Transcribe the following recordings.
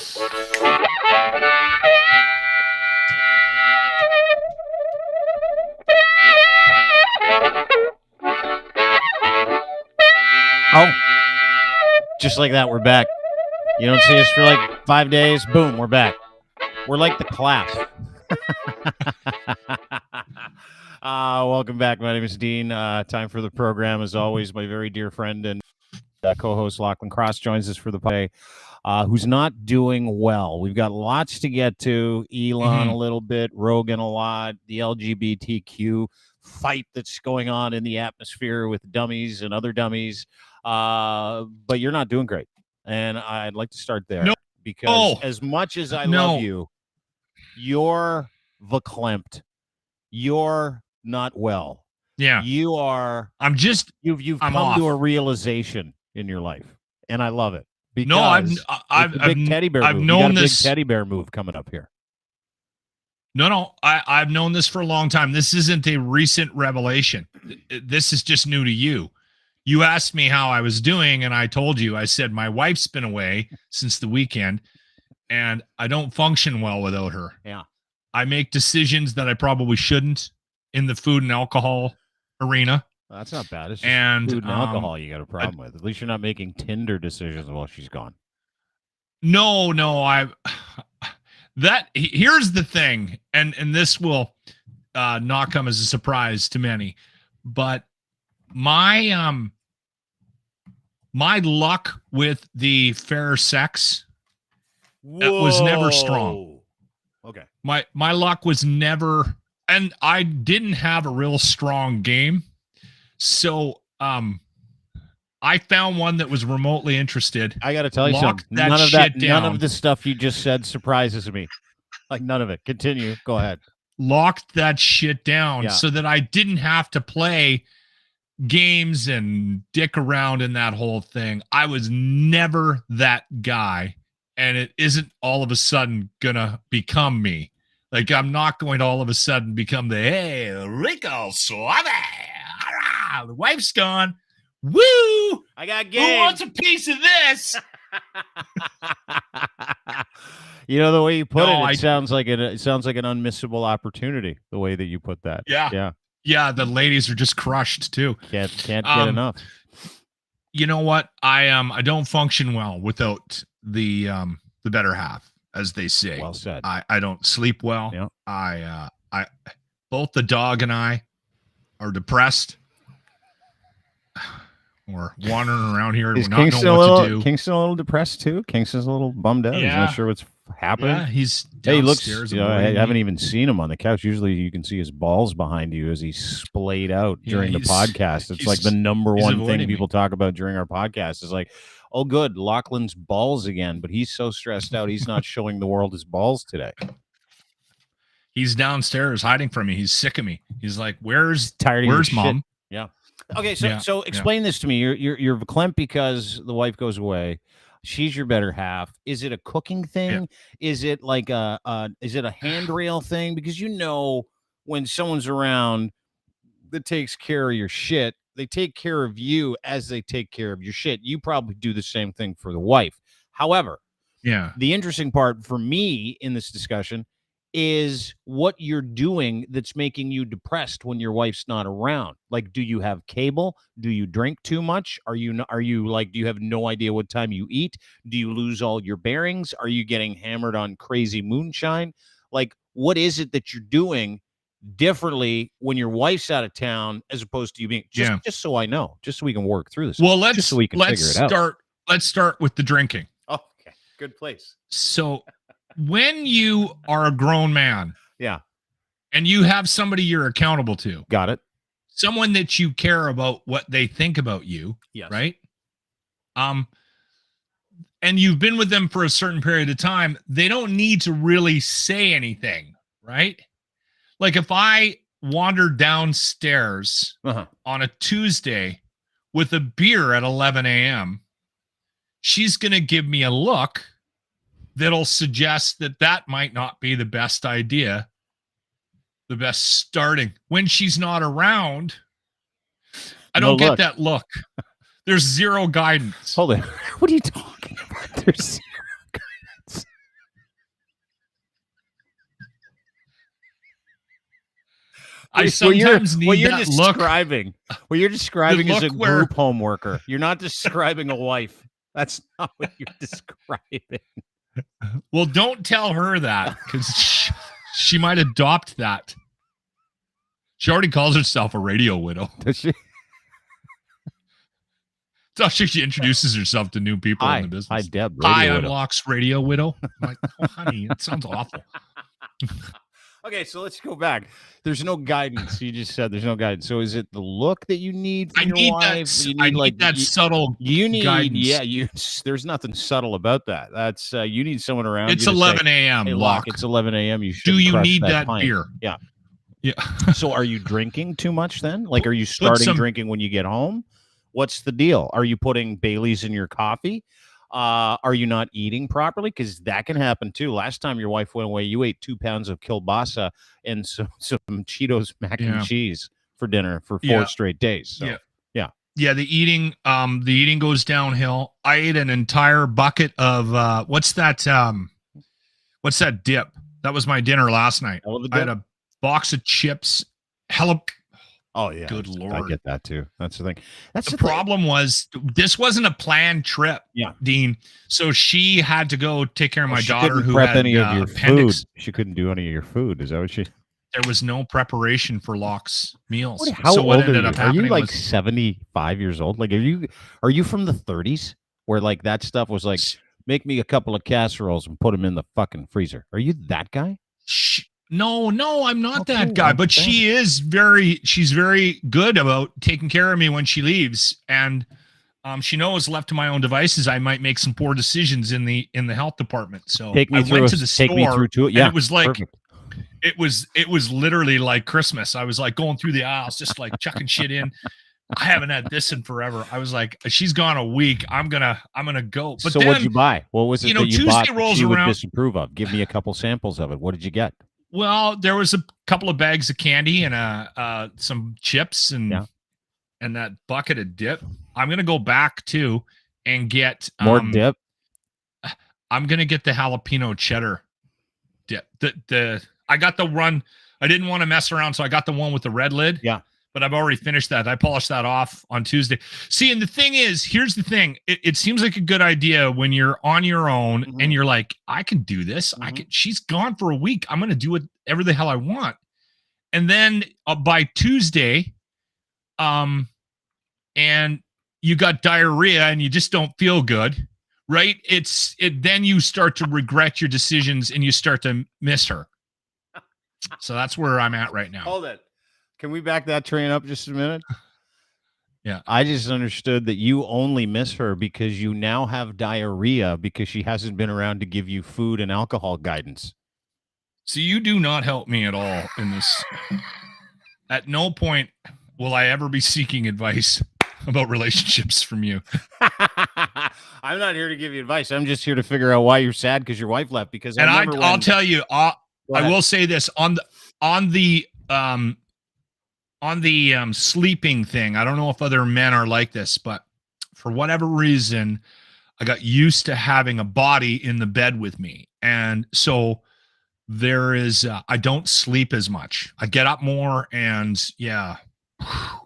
Oh, just like that, we're back. You don't see us for like 5 days. Boom, we're back. We're like the class. Welcome back. My name is Dean. Time for the program, as always. My very dear friend and co-host Lochlin Cross joins us for the play. Who's not doing well. We've got lots to get to. Elon a little bit, Rogan a lot, the LGBTQ fight that's going on in the atmosphere with dummies and other dummies. But you're not doing great. And I'd like to start there. No. Because as much as I love you, you're verklempt. You're not well. Yeah. You are. You've come off. to a realization in your life. And I love it. Because no, I've big teddy bear I've move. known You got a this big teddy bear move coming up here. No, I've known this for a long time. This isn't a recent revelation. This is just new to you. You asked me how I was doing, and I told you. I said my wife's been away since the weekend, and I don't function well without her. Yeah, I make decisions that I probably shouldn't in the food and alcohol arena. Well, that's not bad. It's just food and alcohol you got a problem with. At least you're not making Tinder decisions while she's gone. No, here's the thing, and this will not come as a surprise to many, but my luck with the fair sex was never strong. Okay. My luck was never, and I didn't have a real strong game. So I found one that was remotely interested. I got to tell you something. None of the stuff you just said surprises me. Like none of it. Continue. Go ahead. Locked that shit down so that I didn't have to play games and dick around in that whole thing. I was never that guy, and it isn't all of a sudden gonna become me. Like I'm not going to all of a sudden become the hey Rico Suave. The wife's gone. Woo! I got game. Who wants a piece of this? You know the way you put it sounds like an unmissable opportunity. The way that you put that. Yeah. The ladies are just crushed too. Can't get enough. You know what? I don't function well without the better half, as they say. Well said. I don't sleep well. Yeah. I both the dog and I are depressed. We're wandering around here. Is we're not knowing what to do. Kingston a little depressed too? Kingston's a little bummed out. Yeah. He's not sure what's happening. Yeah, he's downstairs. He looks. I haven't even seen him on the couch. Usually, you can see his balls behind you as he's splayed out during the podcast. It's like the number one thing people talk about during our podcast is like, oh, good, Lochlin's balls again. But he's so stressed out, he's not showing the world his balls today. He's downstairs hiding from me. He's sick of me. He's like, where's mom? Shit. Yeah. Okay, so explain this to me. You're verklempt because the wife goes away. She's your better half. Is it a cooking thing? Yeah. Is it like a handrail thing? Because when someone's around that takes care of your shit, they take care of you as they take care of your shit. You probably do the same thing for the wife. However, the interesting part for me in this discussion is what you're doing that's making you depressed when your wife's not around. Like, do you have cable? Do you drink too much? Are you like, do you have no idea what time you eat? Do you lose all your bearings? Are you getting hammered on crazy moonshine? Like, what is it that you're doing differently when your wife's out of town as opposed to you being just so I know, just so we can work through this. Well, just so we can figure it out. Let's start with the drinking. Oh, okay. Good place. So when you are a grown man, and you have somebody you're accountable to, got it, someone that you care about what they think about you, right? And you've been with them for a certain period of time, they don't need to really say anything, right? Like if I wandered downstairs on a Tuesday with a beer at 11 a.m., she's going to give me a look that'll suggest that might not be the best idea, the best starting. When she's not around, I don't get that look. There's zero guidance. Hold on. What are you talking about? There's zero guidance. I sometimes need that look. What you're describing is a group home worker. You're not describing a wife. That's not what you're describing. Well, don't tell her that, because she might adopt that. She already calls herself a radio widow. Does she? So she introduces herself to new people in the business. Hi, Deb. Hi, I'm Locke's radio widow. I'm like, oh, honey, it sounds awful. Okay, so let's go back. There's no guidance. You just said there's no guidance. So is it the look that you need from your wife? I need that subtle guidance. There's nothing subtle about that. That's you need someone around. It's 11 a.m. Hey, Locke, it's 11 a.m. You should. Do you need that beer? Yeah. Yeah. So are you drinking too much then? Like, are you starting drinking when you get home? What's the deal? Are you putting Baileys in your coffee? Are you not eating properly? Because that can happen too. Last time your wife went away, you ate 2 pounds of kielbasa and some Cheetos mac and cheese for dinner for 4 straight days. So, yeah. The eating goes downhill. I ate an entire bucket of what's that dip? That was my dinner last night. I had a box of chips. Oh yeah, good Lord, I get that too. That's the thing. That's the problem. Was this wasn't a planned trip? Yeah, Dean. So she had to go take care of my daughter who prep had any of your appendix. Food. She couldn't do any of your food. Is that what she? There was no preparation for Locke's meals. How old are you? Are you like 75 years old? Like, are you from the 30s where like that stuff was like, make me a couple of casseroles and put them in the fucking freezer? Are you that guy? No, I'm not that guy, but she's very good about taking care of me when she leaves. And she knows, left to my own devices, I might make some poor decisions in the health department. So I went to the store, and it was like, it was literally like Christmas. I was like going through the aisles, just like chucking shit in. I haven't had this in forever. I was like, she's gone a week. I'm gonna go. But so then, what'd you buy? What was it that you bought rolls she around, would disapprove of? Give me a couple samples of it. What did you get? Well, there was a couple of bags of candy and some chips and that bucket of dip. I'm gonna go back too and get more dip. I'm gonna get the jalapeno cheddar dip. I got the run. I didn't want to mess around, so I got the one with the red lid. Yeah. But I've already finished that. I polished that off on Tuesday. See, and the thing is, here's the thing. It seems like a good idea when you're on your own and you're like, I can do this. She's gone for a week. I'm going to do whatever the hell I want. And then by Tuesday, and you got diarrhea and you just don't feel good, right? Then you start to regret your decisions and you start to miss her. So that's where I'm at right now. Hold it. Can we back that train up just a minute? Yeah. I just understood that you only miss her because you now have diarrhea because she hasn't been around to give you food and alcohol guidance. So you do not help me at all in this. At no point will I ever be seeking advice about relationships from you. I'm not here to give you advice. I'm just here to figure out why you're sad because your wife left. Because I'll tell you, I will say this on the sleeping thing. I don't know if other men are like this, but for whatever reason, I got used to having a body in the bed with me. And so there is, I don't sleep as much. I get up more and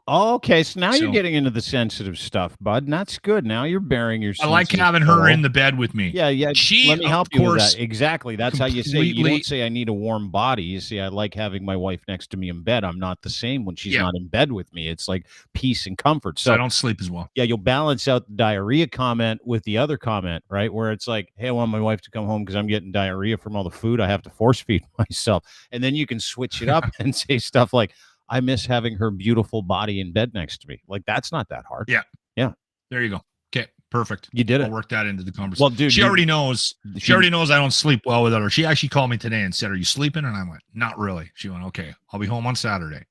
Okay, so now you're getting into the sensitive stuff, bud, and that's good. Now you're bearing your. I like having her in the bed with me. Yeah. Let me help you with that. Exactly. That's how you say. You don't say I need a warm body. You say I like having my wife next to me in bed. I'm not the same when she's not in bed with me. It's like peace and comfort. So I don't sleep as well. Yeah, you'll balance out the diarrhea comment with the other comment, right? Where it's like, hey, I want my wife to come home because I'm getting diarrhea from all the food. I have to force feed myself, and then you can switch it up and say stuff like, I miss having her beautiful body in bed next to me. Like, that's not that hard. Yeah. Yeah. There you go. Okay. Perfect. You did it. I'll work that into the conversation. Well, dude, she already knows. She already knows I don't sleep well without her. She actually called me today and said, "Are you sleeping?" And I went, "Not really." She went, "Okay, I'll be home on Saturday."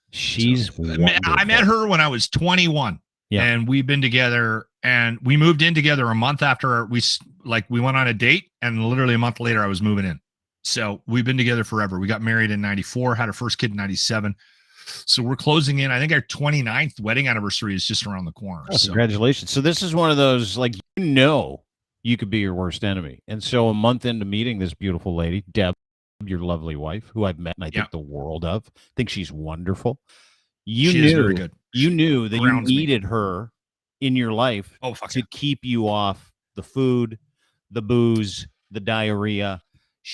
She's I met her when I was 21. Yeah. And we've been together, and we moved in together a month after we went on a date, and literally a month later I was moving in. So we've been together forever. We got married in 94, had our first kid in 97. So we're closing in. I think our 29th wedding anniversary is just around the corner. Oh, congratulations. So this is one of those, like, you could be your worst enemy. And so a month into meeting this beautiful lady, Deb, your lovely wife, who I've met and I think the world of, think she's wonderful. You she knew is very good. You knew that you needed me. her in your life to keep you off the food, the booze, the diarrhea.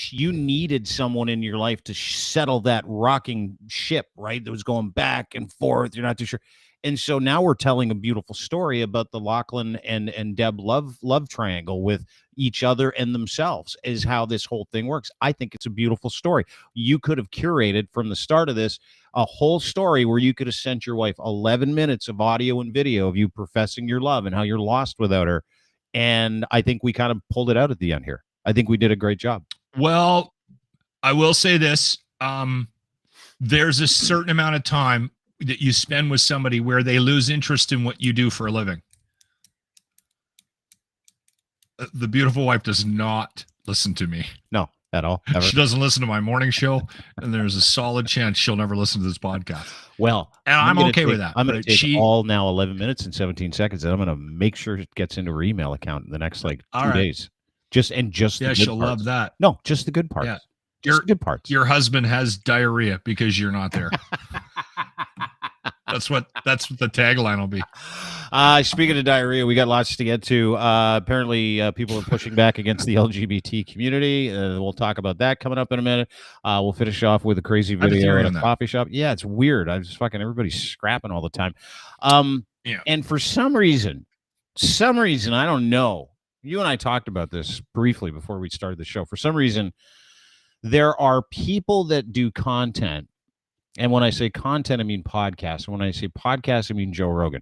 You needed someone in your life to settle that rocking ship, right? That was going back and forth. You're not too sure. And so now we're telling a beautiful story about the Lochlin and Deb love triangle with each other and themselves, is how this whole thing works. I think it's a beautiful story. You could have curated from the start of this a whole story where you could have sent your wife 11 minutes of audio and video of you professing your love and how you're lost without her. And I think we kind of pulled it out at the end here. I think we did a great job. Well, I will say this. There's a certain amount of time that you spend with somebody where they lose interest in what you do for a living. The beautiful wife does not listen to me. No, at all. Ever. She doesn't listen to my morning show, and there's a solid chance she'll never listen to this podcast. Well, and I'm okay with that. I'm going to take all now 11 minutes and 17 seconds, and I'm going to make sure it gets into her email account in the next 2 days. Just the good she'll parts. love that. No, just the good parts. Yeah. Just the good parts. Your husband has diarrhea because you're not there. That's what the tagline will be. Speaking of diarrhea, we got lots to get to. Apparently, people are pushing back against the LGBT community. We'll talk about that coming up in a minute. We'll finish off with a crazy video at a coffee shop. Yeah, it's weird. I just everybody's scrapping all the time. And for some reason, I don't know. You and I talked about this briefly before we started the show. For some reason, there are people that do content. And when I say content, I mean podcasts. And when I say podcast, I mean Joe Rogan.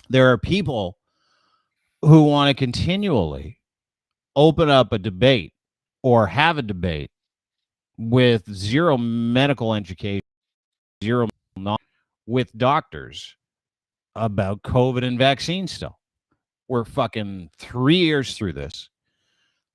There are people who want to continually open up a debate or have a debate with zero medical education, zero knowledge, with doctors about COVID and vaccines still. We're fucking 3 years through this.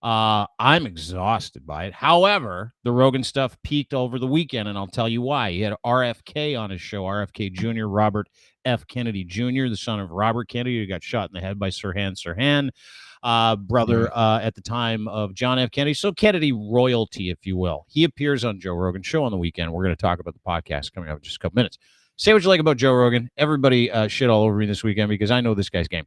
I'm exhausted by it. However, the Rogan stuff peaked over the weekend, and I'll tell you why. He had RFK on his show, RFK Jr., Robert F. Kennedy Jr., the son of Robert Kennedy, who got shot in the head by Sirhan, brother at the time of John F. Kennedy. So Kennedy royalty, if you will. He appears on Joe Rogan's show on the weekend. We're going to talk about the podcast coming up in just a couple minutes. Say what you like about Joe Rogan. Everybody shit all over me this weekend because I know this guy's game.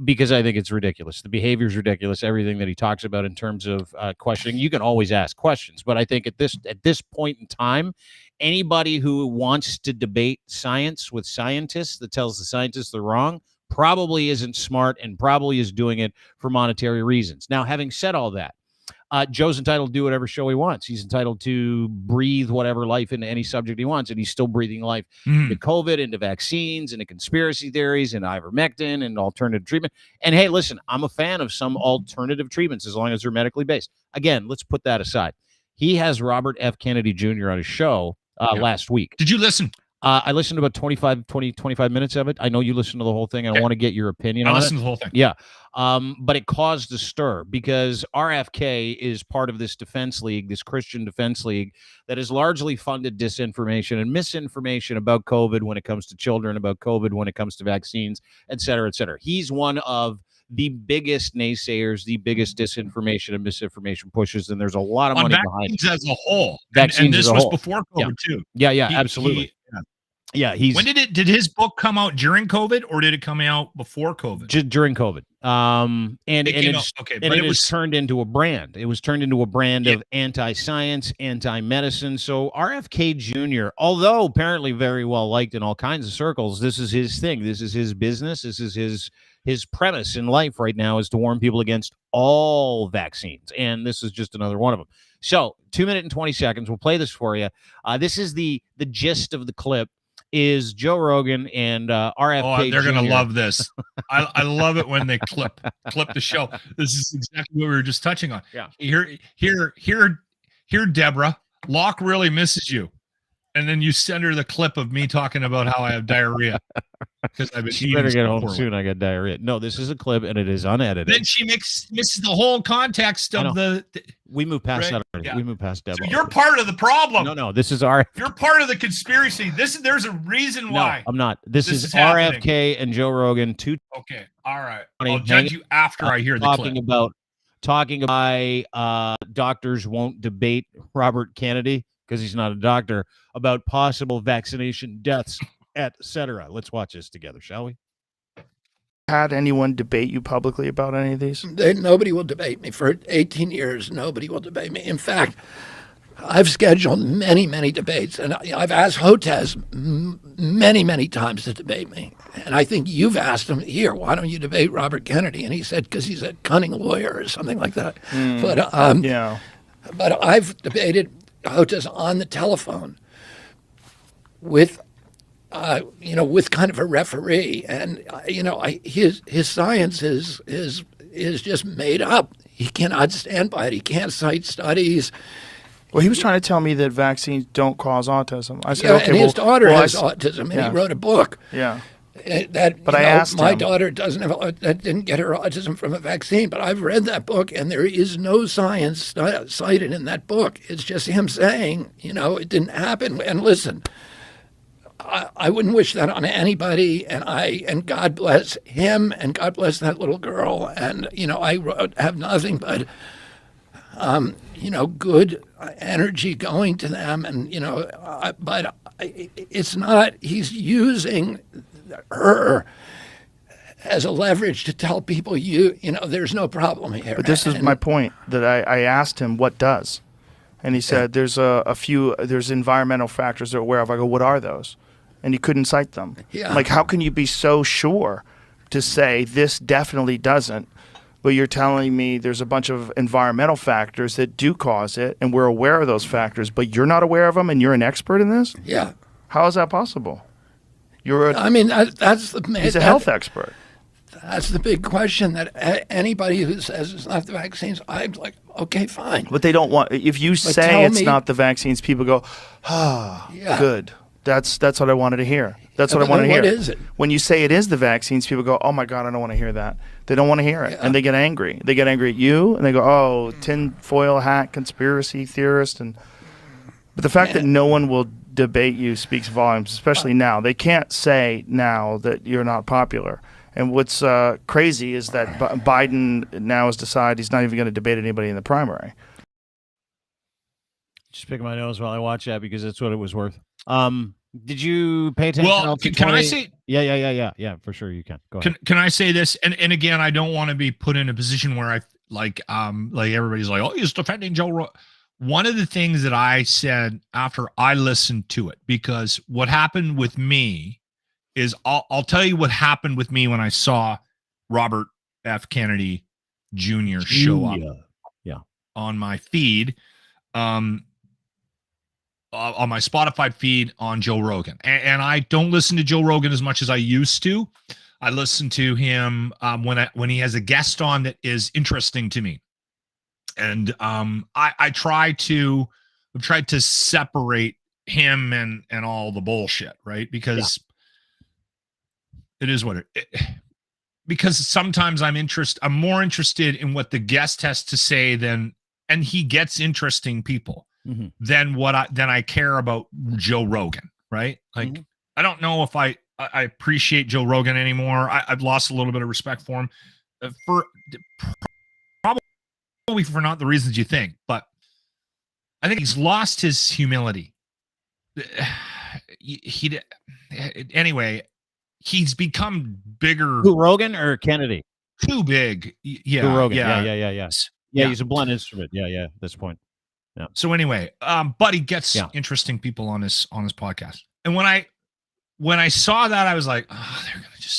Because I think it's ridiculous. The behavior is ridiculous. Everything that he talks about in terms of questioning, you can always ask questions. But I think at this point in time, anybody who wants to debate science with scientists that tells the scientists they're wrong probably isn't smart and probably is doing it for monetary reasons. Now, having said all that, Joe's entitled to do whatever show he wants. He's entitled to breathe whatever life into any subject he wants, and he's still breathing life into COVID, into vaccines, into conspiracy theories, and ivermectin, and alternative treatment. And hey, listen, I'm a fan of some alternative treatments as long as they're medically based. Again, let's put that aside. He has Robert F. Kennedy Jr. on his show last week. Did you listen? I listened to about 25 minutes of it. I know you listened to the whole thing. I want to get your opinion on it. I listened to the whole thing. Yeah. But it caused a stir because RFK is part of this defense league, this Christian defense league that has largely funded disinformation and misinformation about COVID when it comes to children, about COVID when it comes to vaccines, et cetera, et cetera. He's one of the biggest naysayers, the biggest disinformation and misinformation pushes, and there's a lot of money behind it. As a whole. Vaccines and this was before COVID too. Yeah, absolutely. Did his book come out during COVID or did it come out before COVID? During COVID. It was turned into a brand. It was turned into a brand of anti-science, anti-medicine. So RFK Jr., although apparently very well liked in all kinds of circles, this is his thing. This is his business. This is his premise in life right now is to warn people against all vaccines. And this is just another one of them. So 2 minutes and 20 seconds. We'll play this for you. This is the gist of the clip. Is Joe Rogan and RFK. Oh, they're going to love this. I love it when they clip the show. This is exactly what we were just touching on. Yeah. Here, Deborah. Locke really misses you. And then you send her the clip of me talking about how I have diarrhea. Because I've been she better get home soon. I got diarrhea. No, this is a clip and it is unedited. Then she misses the whole context of we move past that already. Yeah. We move past Deborah. So you're part of the problem. No. This is our. You're part of the conspiracy. There's a reason why. No, I'm not. This is RFK happening. And Joe Rogan. Okay. All right. I'll judge you after I hear the talking clip. About talking about doctors won't debate Robert Kennedy because he's not a doctor about possible vaccination deaths, etc. Let's watch this together, shall we? Had anyone debate you publicly about any of these? Nobody will debate me. For 18 years, nobody will debate me. In fact, I've scheduled many, many debates, and I've asked Hotez many, many times to debate me. And I think you've asked him, here, why don't you debate Robert Kennedy? And he said, because he's a cunning lawyer or something like that. But I've debated Hotez on the telephone with with kind of a referee, and his science is just made up. He cannot stand by it. He can't cite studies. Well, he was trying to tell me that vaccines don't cause autism. I said, yeah, okay, and his daughter has autism, and he wrote a book. Yeah. But I asked my him. daughter didn't get her autism from a vaccine, but I've read that book, and there is no science cited in that book. It's just him saying, it didn't happen. And listen, I wouldn't wish that on anybody, and God bless him, and God bless that little girl, and I have nothing but good energy going to them, and but it's not. He's using her as a leverage to tell people there's no problem here. But this is my point, that I asked him what does, and he said there's there's environmental factors they're aware of. I go, what are those? And he couldn't cite them. Yeah. Like, how can you be so sure to say this definitely doesn't, but you're telling me there's a bunch of environmental factors that do cause it, and we're aware of those factors, but you're not aware of them, and you're an expert in this? Yeah. How is that possible? That's he's a health expert. That's the big question, that anybody who says it's not the vaccines, I'm like, okay, fine. But they don't want, if you say it's not the vaccines, people go, good. That's what I wanted to hear. That's what I wanted to hear. What is it? When you say it is the vaccines, people go, oh my God, I don't want to hear that. They don't want to hear it. And they get angry. They get angry at you, and they go, oh, tinfoil hat, conspiracy theorist. But the fact that no one will debate you speaks volumes, especially now. They can't say now that you're not popular. And what's crazy is that Biden now has decided he's not even going to debate anybody in the primary. Just picking my nose while I watch that because that's what it was worth. Did you pay attention? Well, can I say? Yeah, for sure you can. Go ahead. Can I say this? And again, I don't want to be put in a position where I like everybody's like, oh, he's defending Joe Rogan. One of the things that I said after I listened to it, because what happened with me is I'll tell you what happened with me when I saw Robert F. Kennedy Jr. show up on my feed. On my Spotify feed on Joe Rogan. And I don't listen to Joe Rogan as much as I used to. I listen to him when he has a guest on that is interesting to me. And I've tried to separate him and all the bullshit, right? Because it is what because sometimes I'm more interested in what the guest has to say and he gets interesting people. Than I care about Joe Rogan, right? Like, I don't know if I appreciate Joe Rogan anymore. I've lost a little bit of respect for him, for probably for not the reasons you think, but I think he's lost his humility. Anyway, he's become bigger. Who, Rogan or Kennedy? Too big. Yeah. Who, Rogan. Yeah. He's a blunt instrument. Yeah. At this point. Yeah. So anyway, but he gets interesting people on his podcast. And when I saw that, I was like, oh,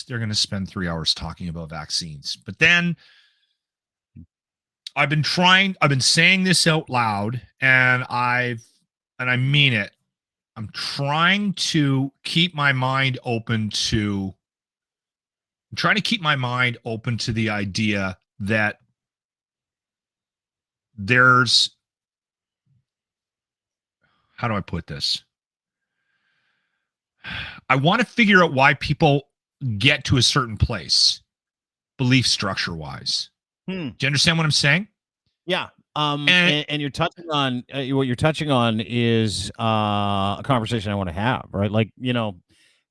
they're gonna spend 3 hours talking about vaccines. But then I've been saying this out loud, and I mean it. I'm trying to keep my mind open to the idea that there's, how do I put this? I want to figure out why people get to a certain place, belief structure wise. Do you understand what I'm saying? Yeah. And you're touching on what you're touching on is a conversation I want to have, right? Like,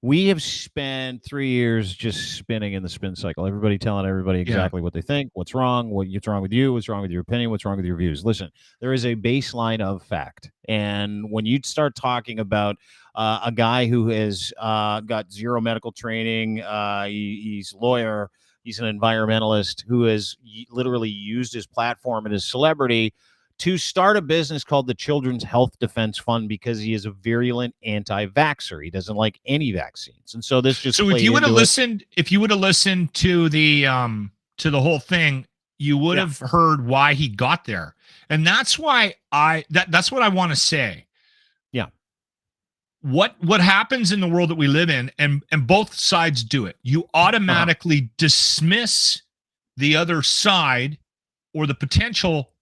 We have spent 3 years just spinning in the spin cycle. Everybody telling everybody exactly what they think, what's wrong, what's wrong with you, what's wrong with your opinion, what's wrong with your views. Listen, there is a baseline of fact. And when you start talking about a guy who has got zero medical training, he's a lawyer, he's an environmentalist who has literally used his platform and his celebrity to start a business called the Children's Health Defense Fund because he is a virulent anti-vaxxer. He doesn't like any vaccines. And so this just if you would have listened to the whole thing, you would have heard why he got there. And that's why that's what I want to say. Yeah. What happens in the world that we live in, and both sides do it. You automatically dismiss the other side or the potential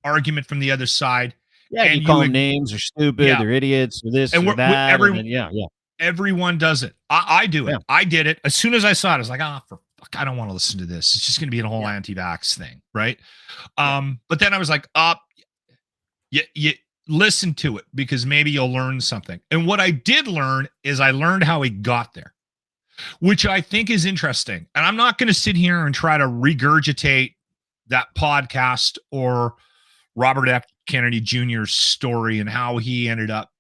argument from the other side. Yeah, and you call them names, they're stupid, they're idiots, or this, or that. Everyone does it. I do it. Yeah. I did it. As soon as I saw it, I was like, for fuck, I don't want to listen to this. It's just going to be a whole anti-vax thing, right? But then I was like, you listen to it because maybe you'll learn something. And what I did learn is I learned how he got there, which I think is interesting. And I'm not going to sit here and try to regurgitate that podcast or Robert F. Kennedy Jr.'s story and how he ended up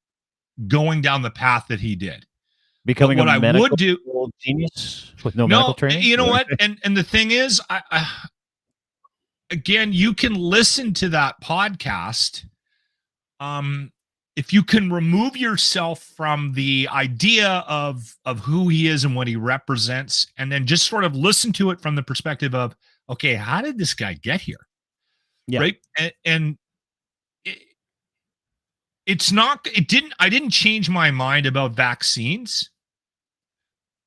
going down the path that he did. Becoming what I would do genius with no medical training. You know what? And the thing is, I again, you can listen to that podcast. If you can remove yourself from the idea of who he is and what he represents, and then just sort of listen to it from the perspective of, okay, how did this guy get here? Yeah. Right. And I didn't change my mind about vaccines,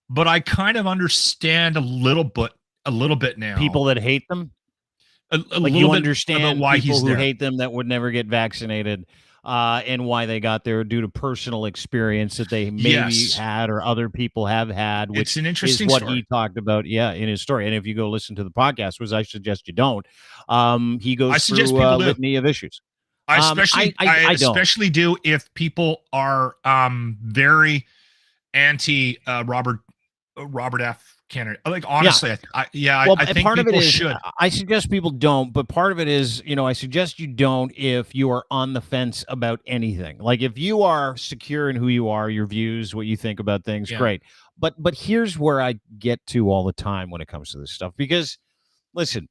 but I kind of understand a little bit now. People that hate them. Like you understand why people who hate them that would never get vaccinated, and why they got there due to personal experience that they maybe had or other people have had, which it's an interesting is what story. he talked about, in his story. And if you go listen to the podcast, which I suggest you don't, he goes through a litany of issues. I especially do if people are very anti Robert F. Kennedy. Like, honestly, I think part of it is, should. I suggest people don't, but part of it is, I suggest you don't if you are on the fence about anything. Like, if you are secure in who you are, your views, what you think about things, great. But here's where I get to all the time when it comes to this stuff. Because, listen,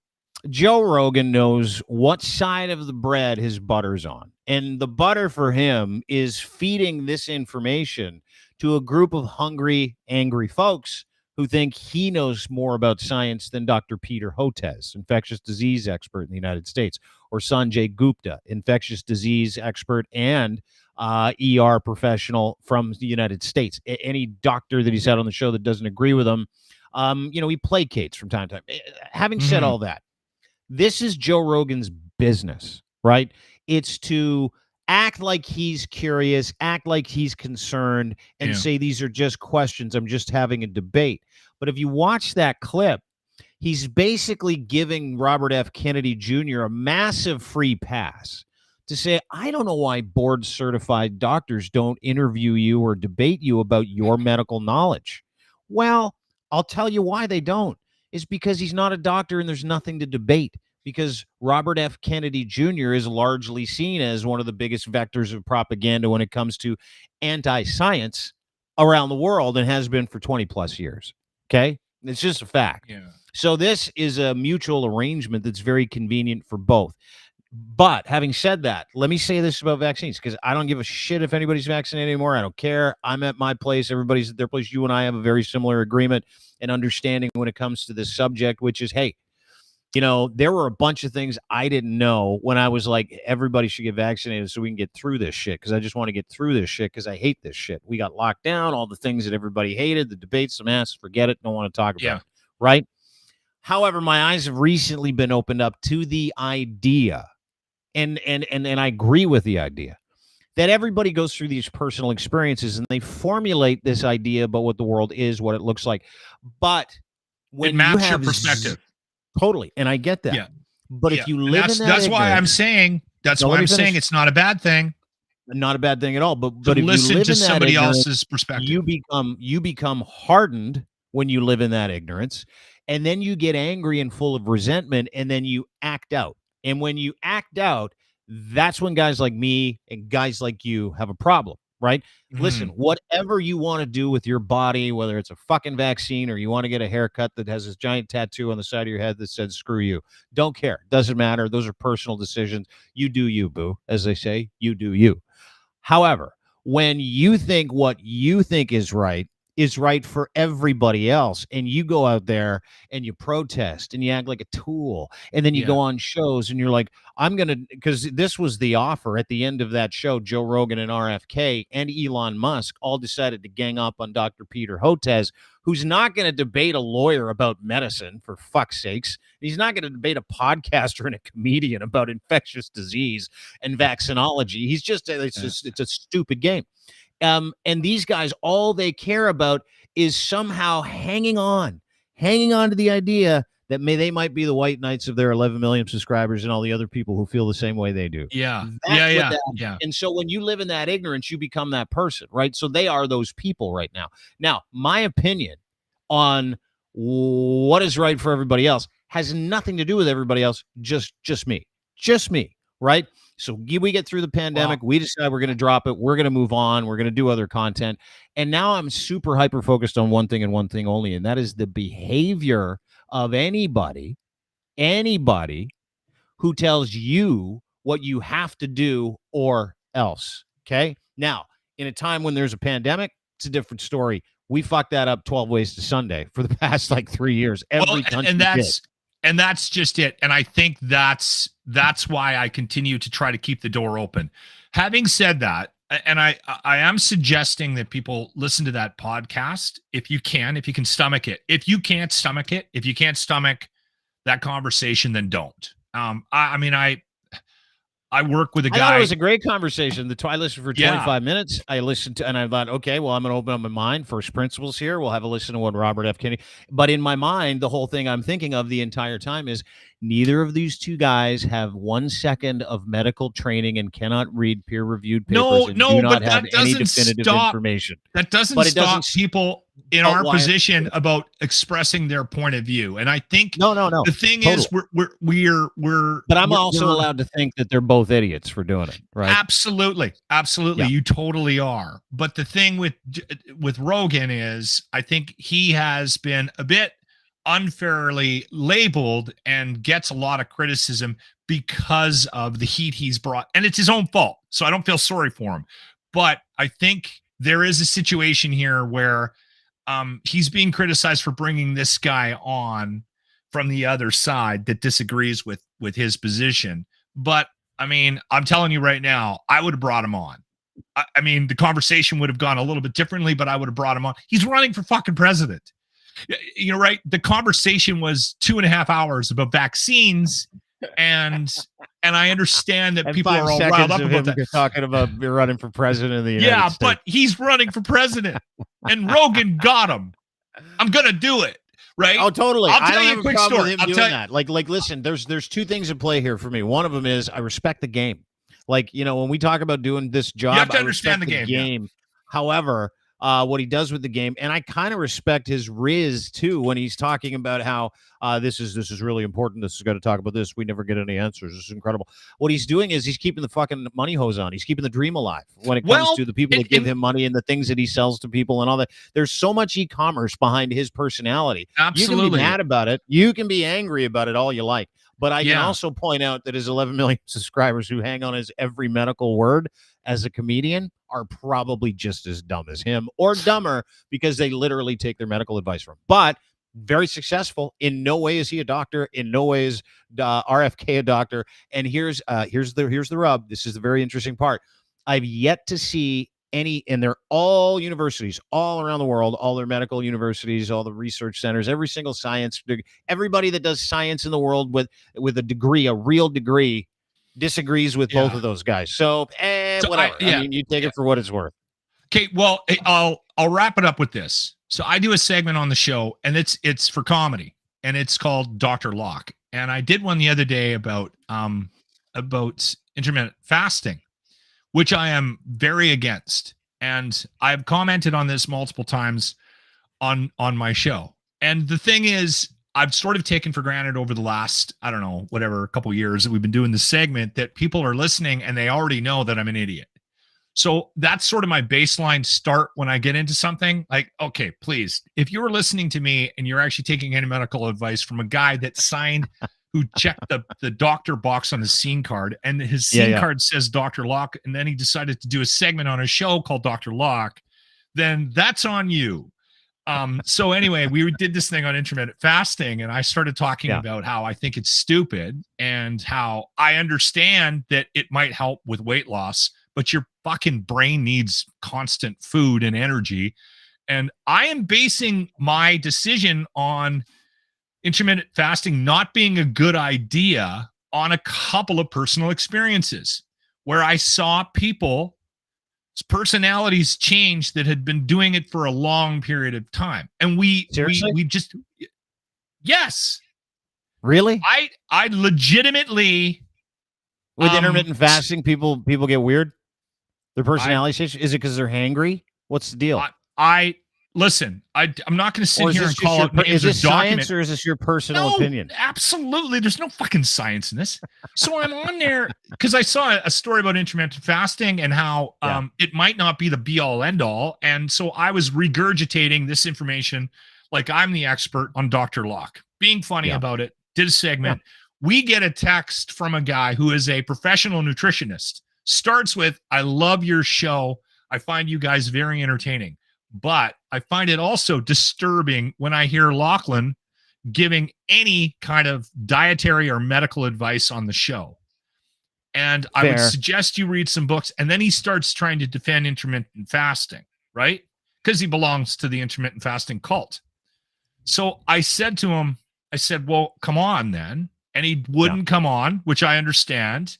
Joe Rogan knows what side of the bread his butter's on. And the butter for him is feeding this information to a group of hungry, angry folks who think he knows more about science than Dr. Peter Hotez, infectious disease expert in the United States, or Sanjay Gupta, infectious disease expert and ER professional from the United States. Any doctor that he's had on the show that doesn't agree with him, he placates from time to time. Having said all that, this is Joe Rogan's business, right? It's to act like he's curious, act like he's concerned, and say these are just questions. I'm just having a debate. But if you watch that clip, he's basically giving Robert F. Kennedy Jr. a massive free pass to say, I don't know why board-certified doctors don't interview you or debate you about your medical knowledge. Well, I'll tell you why they don't. It's because he's not a doctor and there's nothing to debate. Because Robert F. Kennedy Jr. is largely seen as one of the biggest vectors of propaganda when it comes to anti-science around the world and has been for 20 plus years. Okay? It's just a fact. Yeah. So this is a mutual arrangement that's very convenient for both. But having said that, let me say this about vaccines, because I don't give a shit if anybody's vaccinated anymore. I don't care. I'm at my place. Everybody's at their place. You and I have a very similar agreement and understanding when it comes to this subject, which is, hey, there were a bunch of things I didn't know when I was like, everybody should get vaccinated so we can get through this shit, because I just want to get through this shit because I hate this shit. We got locked down, all the things that everybody hated, the debates, the mass, forget it, don't want to talk about it, right? However, my eyes have recently been opened up to the idea, and I agree with the idea, that everybody goes through these personal experiences and they formulate this idea about what the world is, what it looks like. But when it maps you have your perspective. Totally. And I get that. Yeah. But if you live in that's why I'm saying, it's not a bad thing. not a bad thing at all. But if listen you live to in that somebody ignorance, else's perspective, you become hardened when you live in that ignorance, and then you get angry and full of resentment, and then you act out. And when you act out, that's when guys like me and guys like you have a problem, right? Listen, whatever you want to do with your body, whether it's a fucking vaccine or you want to get a haircut that has this giant tattoo on the side of your head that says screw you, don't care. Doesn't matter. Those are personal decisions. You do you, boo. As they say, you do you. However, when you think what you think is right for everybody else, and you go out there and you protest and you act like a tool, and then you go on shows and you're like, I'm going to, because this was the offer at the end of that show, Joe Rogan and RFK and Elon Musk all decided to gang up on Dr. Peter Hotez, who's not going to debate a lawyer about medicine, for fuck's sakes. He's not going to debate a podcaster and a comedian about infectious disease and vaccinology. He's just, it's a stupid game. And these guys, all they care about is somehow hanging on to the idea that they might be the white knights of their 11 million subscribers and all the other people who feel the same way they do. Yeah. And so when you live in that ignorance, you become that person, right? So they are those people right now. Now, my opinion on what is right for everybody else has nothing to do with everybody else, just me, right? So we get through the pandemic. Wow. We decide we're going to drop it. We're going to move on. We're going to do other content. And now I'm super hyper focused on one thing and one thing only, and that is the behavior of anybody who tells you what you have to do or else. Okay. Now, in a time when there's a pandemic, it's a different story. We fucked that up 12 ways to Sunday for the past like 3 years. And that's just it. And I think that's why I continue to try to keep the door open. Having said that, and I am suggesting that people listen to that podcast if you can stomach it. If you can't stomach it, if you can't stomach that conversation, then don't. I work with a guy. I thought it was a great conversation. I listened for 25 minutes. I listened to, and I thought, okay, well, I'm going to open up my mind. First principles here. We'll have a listen to what Robert F. Kennedy. But in my mind, the whole thing I'm thinking of the entire time is neither of these two guys have 1 second of medical training and cannot read peer-reviewed papers. Do not have any definitive information. That doesn't stop people in our position about expressing their point of view. And I think no. The thing is, we're. But I'm also allowed to think that they're both idiots for doing it, right? Absolutely. Yeah. You totally are. But the thing with Rogan is, I think he has been a bit unfairly labeled and gets a lot of criticism because of the heat he's brought, and it's his own fault. So I don't feel sorry for him. But I think there is a situation here where he's being criticized for bringing this guy on from the other side that disagrees with his position. But I mean, I'm telling you right now, I would have brought him on. I mean, the conversation would have gone a little bit differently, but I would have brought him on. He's running for fucking president. You know, right? The conversation was 2.5 hours about vaccines, and I understand that people are all riled up about that. Talking about running for president of the United States. But he's running for president, and Rogan got him. I'm gonna do it, right? Oh, totally. I'll tell you a quick story. I'll tell you that. Like, listen. There's two things at play here for me. One of them is I respect the game. Like, you know, when we talk about doing this job, you have to understand the game. Yeah. However, what he does with the game, and I kind of respect his riz too when he's talking about how this is really important. This is going to talk about this. We never get any answers. This is incredible. What he's doing is he's keeping the fucking money hose on. He's keeping the dream alive when it comes to the people that give him money and the things that he sells to people and all that. There's so much e-commerce behind his personality. Absolutely. You can be mad about it. You can be angry about it all you like. But I can also point out that his 11 million subscribers who hang on his every medical word as a comedian are probably just as dumb as him or dumber because they literally take their medical advice from him. But very successful. In no way is he a doctor. In no way is RFK a doctor. And here's the rub. This is the very interesting part. I've yet to see any, and they're all universities all around the world, all their medical universities, all the research centers, every single science, everybody that does science in the world with a degree, a real degree, disagrees with both of those guys. So whatever. I mean, you take it for what it's worth. Okay, well, I'll wrap it up with this. So I do a segment on the show, and it's for comedy, and it's called Dr. Locke. And I did one the other day about intermittent fasting, which I am very against. And I've commented on this multiple times on my show. And the thing is, I've sort of taken for granted over the last, I don't know, whatever, a couple years that we've been doing this segment, that people are listening and they already know that I'm an idiot. So that's sort of my baseline start when I get into something. Like, okay, please, if you were listening to me and you're actually taking any medical advice from a guy that signed, who checked the doctor box on his scene card, and his scene card says Dr. Locke, and then he decided to do a segment on a show called Dr. Locke, then that's on you. So anyway, we did this thing on intermittent fasting, and I started talking about how I think it's stupid and how I understand that it might help with weight loss, but your fucking brain needs constant food and energy. And I am basing my decision on intermittent fasting not being a good idea on a couple of personal experiences where I saw people's personalities change that had been doing it for a long period of time. And we just, yes. Really? I legitimately, with intermittent fasting, people get weird. Their personality change. Is it because they're hangry? What's the deal? Listen, I'm not going to sit here and call out names. Is this science or is this your personal opinion? Absolutely. There's no fucking science in this. So I'm on there because I saw a story about intermittent fasting and how it might not be the be all end all. And so I was regurgitating this information like I'm the expert on Dr. Locke, being funny about it, did a segment. We get a text from a guy who is a professional nutritionist. Starts with, I love your show. I find you guys very entertaining. But I find it also disturbing when I hear Lochlin giving any kind of dietary or medical advice on the show. And I would suggest you read some books. And then he starts trying to defend intermittent fasting, right? Because he belongs to the intermittent fasting cult. So I said to him, well, come on then. And he wouldn't come on, which I understand.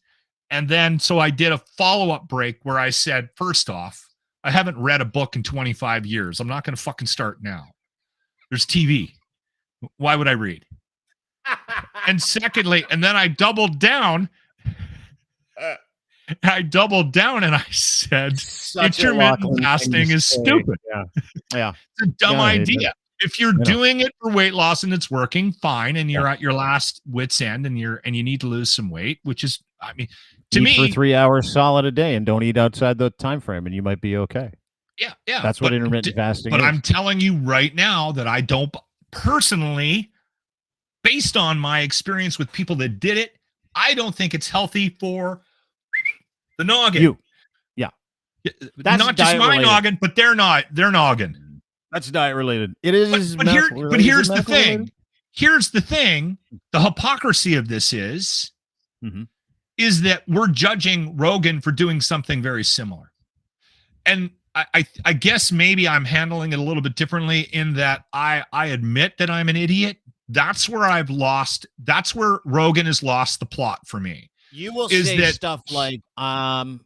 And then so I did a follow-up break where I said, first off, I haven't read a book in 25 years. I'm not going to fucking start now. There's TV. Why would I read? And secondly, and then I doubled down. And I said, intermittent fasting is stupid. Yeah. It's a dumb idea. If you're doing it for weight loss and it's working, fine, and you're at your last wit's end and you need to lose some weight, which is, I mean, to me, for 3 hours solid a day and don't eat outside the time frame, and you might be okay. Yeah. That's what intermittent fasting is. But I'm telling you right now that I don't personally, based on my experience with people that did it, I don't think it's healthy for the noggin. That's not just my noggin, but their noggin. That's diet related. It is. But here's the thing. Here's the thing. The hypocrisy of this is that we're judging Rogan for doing something very similar. And I guess maybe I'm handling it a little bit differently in that I admit that I'm an idiot. That's where Rogan has lost the plot for me. You will say stuff like,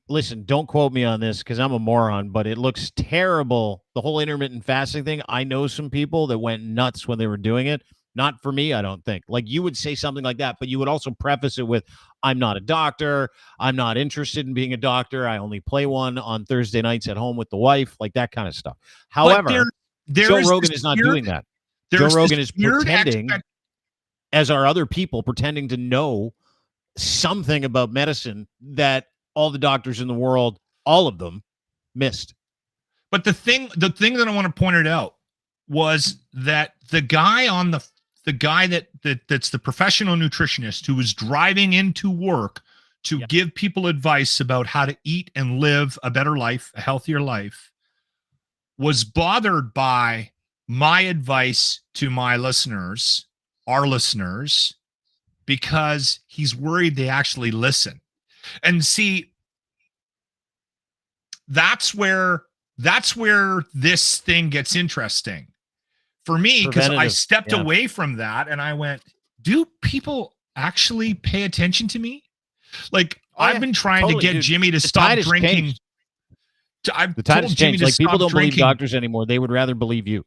listen, don't quote me on this because I'm a moron, but it looks terrible. The whole intermittent fasting thing. I know some people that went nuts when they were doing it. Not for me, I don't think. Like, you would say something like that, but you would also preface it with, I'm not a doctor. I'm not interested in being a doctor. I only play one on Thursday nights at home with the wife, like that kind of stuff. However, Joe Rogan is not doing that. Joe Rogan is pretending, as are other people, pretending to know something about medicine that all the doctors in the world, all of them, missed. But the thing that I want to point it out was that the guy that's the professional nutritionist who was driving into work to give people advice about how to eat and live a better life, a healthier life, was bothered by my advice to my listeners, our listeners, because he's worried they actually listen. And see, that's where this thing gets interesting for me, because I stepped away from that and I went, do people actually pay attention to me? Like, I've been trying to get Jimmy to stop drinking. The tide has changed. Like, people don't believe doctors anymore. They would rather believe you.